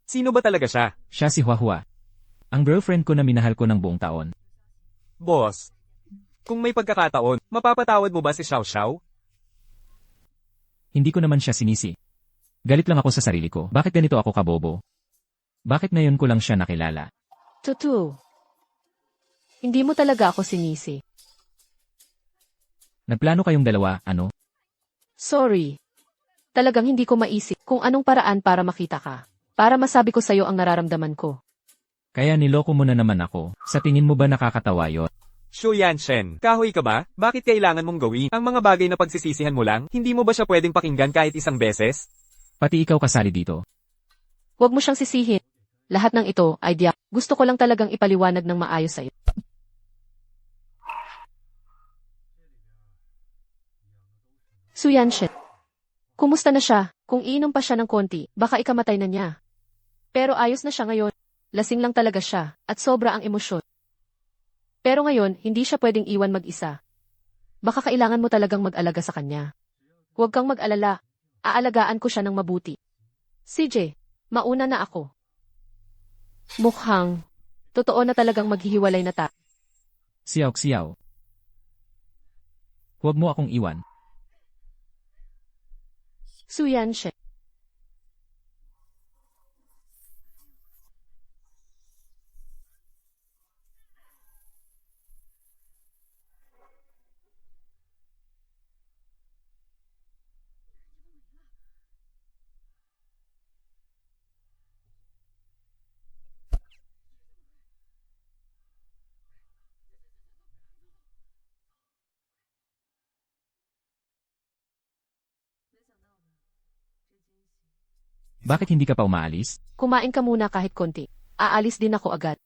Sino ba talaga siya? Siya si Huahua. Ang girlfriend ko na minahal ko ng buong taon. Boss. Kung may pagkakataon, mapapatawad mo ba si Xiao Xiao? Hindi ko naman siya sinisi. Galit lang ako sa sarili ko. Bakit ganito ako kabobo? Bakit ngayon ko lang siya nakilala? Tutu. Hindi mo talaga ako sinisi. Nagplano kayong dalawa, ano? Sorry. Talagang hindi ko maisip kung anong paraan para makita ka. Para masabi ko sa'yo ang nararamdaman ko. Kaya niloko mo na naman ako. Sa tingin mo ba nakakatawa yun? Shu Yanshen, kahoy ka ba? Bakit kailangan mong gawin ang mga bagay na pagsisisihan mo lang? Hindi mo ba siya pwedeng pakinggan kahit isang beses? Pati ikaw kasali dito. Huwag mo siyang sisihin. Lahat ng ito ay diyak. Gusto ko lang talagang ipaliwanag ng maayos sa'yo. Su Yanshen. Kumusta na siya? Kung iinom pa siya ng konti, baka ikamatay na niya. Pero ayos na siya ngayon. Lasing lang talaga siya, at sobra ang emosyon. Pero ngayon, hindi siya pwedeng iwan mag-isa. Baka kailangan mo talagang mag-alaga sa kanya. Huwag kang mag-alala. Aalagaan ko siya ng mabuti. CJ, mauna na ako. Mukhang, totoo na talagang maghihiwalay na ta. Siyaw. Huwag mo akong iwan. Su Yanshen. Bakit hindi ka pa umaalis? Kumain ka muna kahit konti. Aalis din ako agad.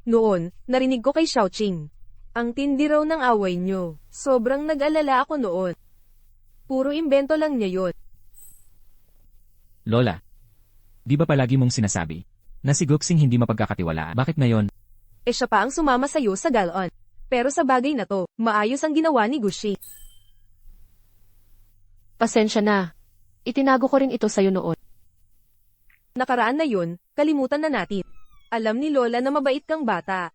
Noon, narinig ko kay Xiaoqing. Ang tindi raw ng away nyo. Sobrang nag-alala ako noon. Puro imbento lang niya yun. Lola. Di ba palagi mong sinasabi na si Guxing hindi mapagkakatiwalaan? Bakit ngayon? Siya pa ang sumama sa'yo sa galon. Pero sa bagay na to, maayos ang ginawa ni Gushi. Pasensya na. Itinago ko rin ito sa'yo noon. Nakaraan na yun, kalimutan na natin. Alam ni Lola na mabait kang bata.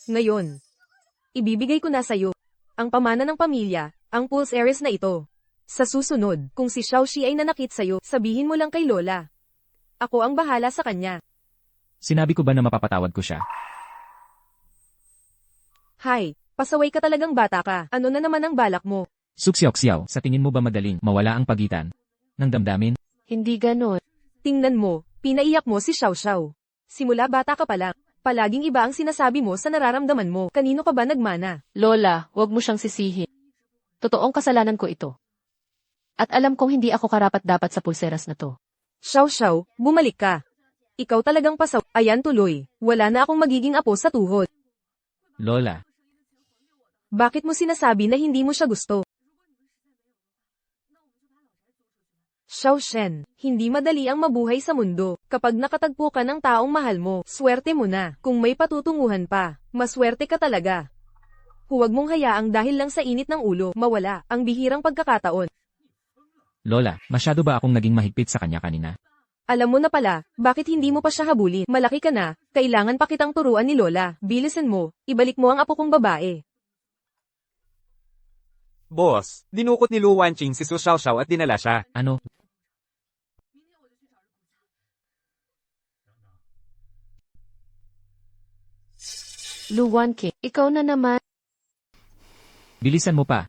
Ngayon, ibibigay ko na sa'yo ang pamana ng pamilya, ang Pulse Heiress na ito. Sa susunod, kung si Xiaoxi ay nanakit sa'yo, sabihin mo lang kay Lola. Ako ang bahala sa kanya. Sinabi ko ba na mapapatawad ko siya? Hay, pasaway ka talagang bata ka. Ano na naman ang balak mo? Suksiok, sa tingin mo ba madaling mawala ang pagitan ng damdamin? Hindi ganon. Tingnan mo, pinaiyak mo si Xiao Xiao. Simula bata ka pa lang, palaging iba ang sinasabi mo sa nararamdaman mo. Kanino ka ba nagmana? Lola, huwag mo siyang sisihin. Totoong kasalanan ko ito. At alam kong hindi ako karapat-dapat sa pulseras na to. Xiao Xiao, bumalik ka. Ikaw talagang pasaw. Ayan tuloy, wala na akong magiging apo sa tuhod. Lola. Bakit mo sinasabi na hindi mo siya gusto? Xiao Shen, hindi madali ang mabuhay sa mundo. Kapag nakatagpo ka ng taong mahal mo, swerte mo na. Kung may patutunguhan pa, maswerte ka talaga. Huwag mong hayaang dahil lang sa init ng ulo, mawala ang bihirang pagkakataon. Lola, masyado ba akong naging mahigpit sa kanya kanina? Alam mo na pala, bakit hindi mo pa siya habulin? Malaki ka na, kailangan pa kitang turuan ni Lola. Bilisan mo, ibalik mo ang apo kong babae. Boss, dinukot ni Lu Wanqing si Su Xiaoxiao at dinala siya. Ano? Luwan King, ikaw na naman. Bilisan mo pa.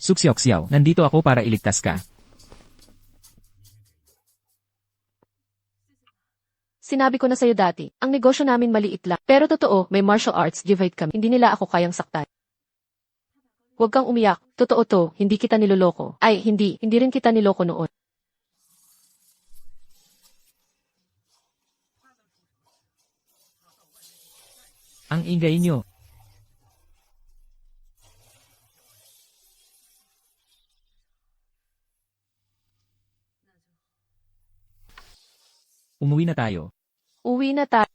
Suksyoksiao, nandito ako para iligtas ka. Sinabi ko na sa'yo dati, ang negosyo namin maliit lang. Pero totoo, may martial arts divide kami. Hindi nila ako kayang saktan. Huwag kang umiyak. Totoo to, hindi kita niloloko. Ay, hindi rin kita niloko noon. Ang ingay nyo. Umuwi na tayo. Uwi na tayo.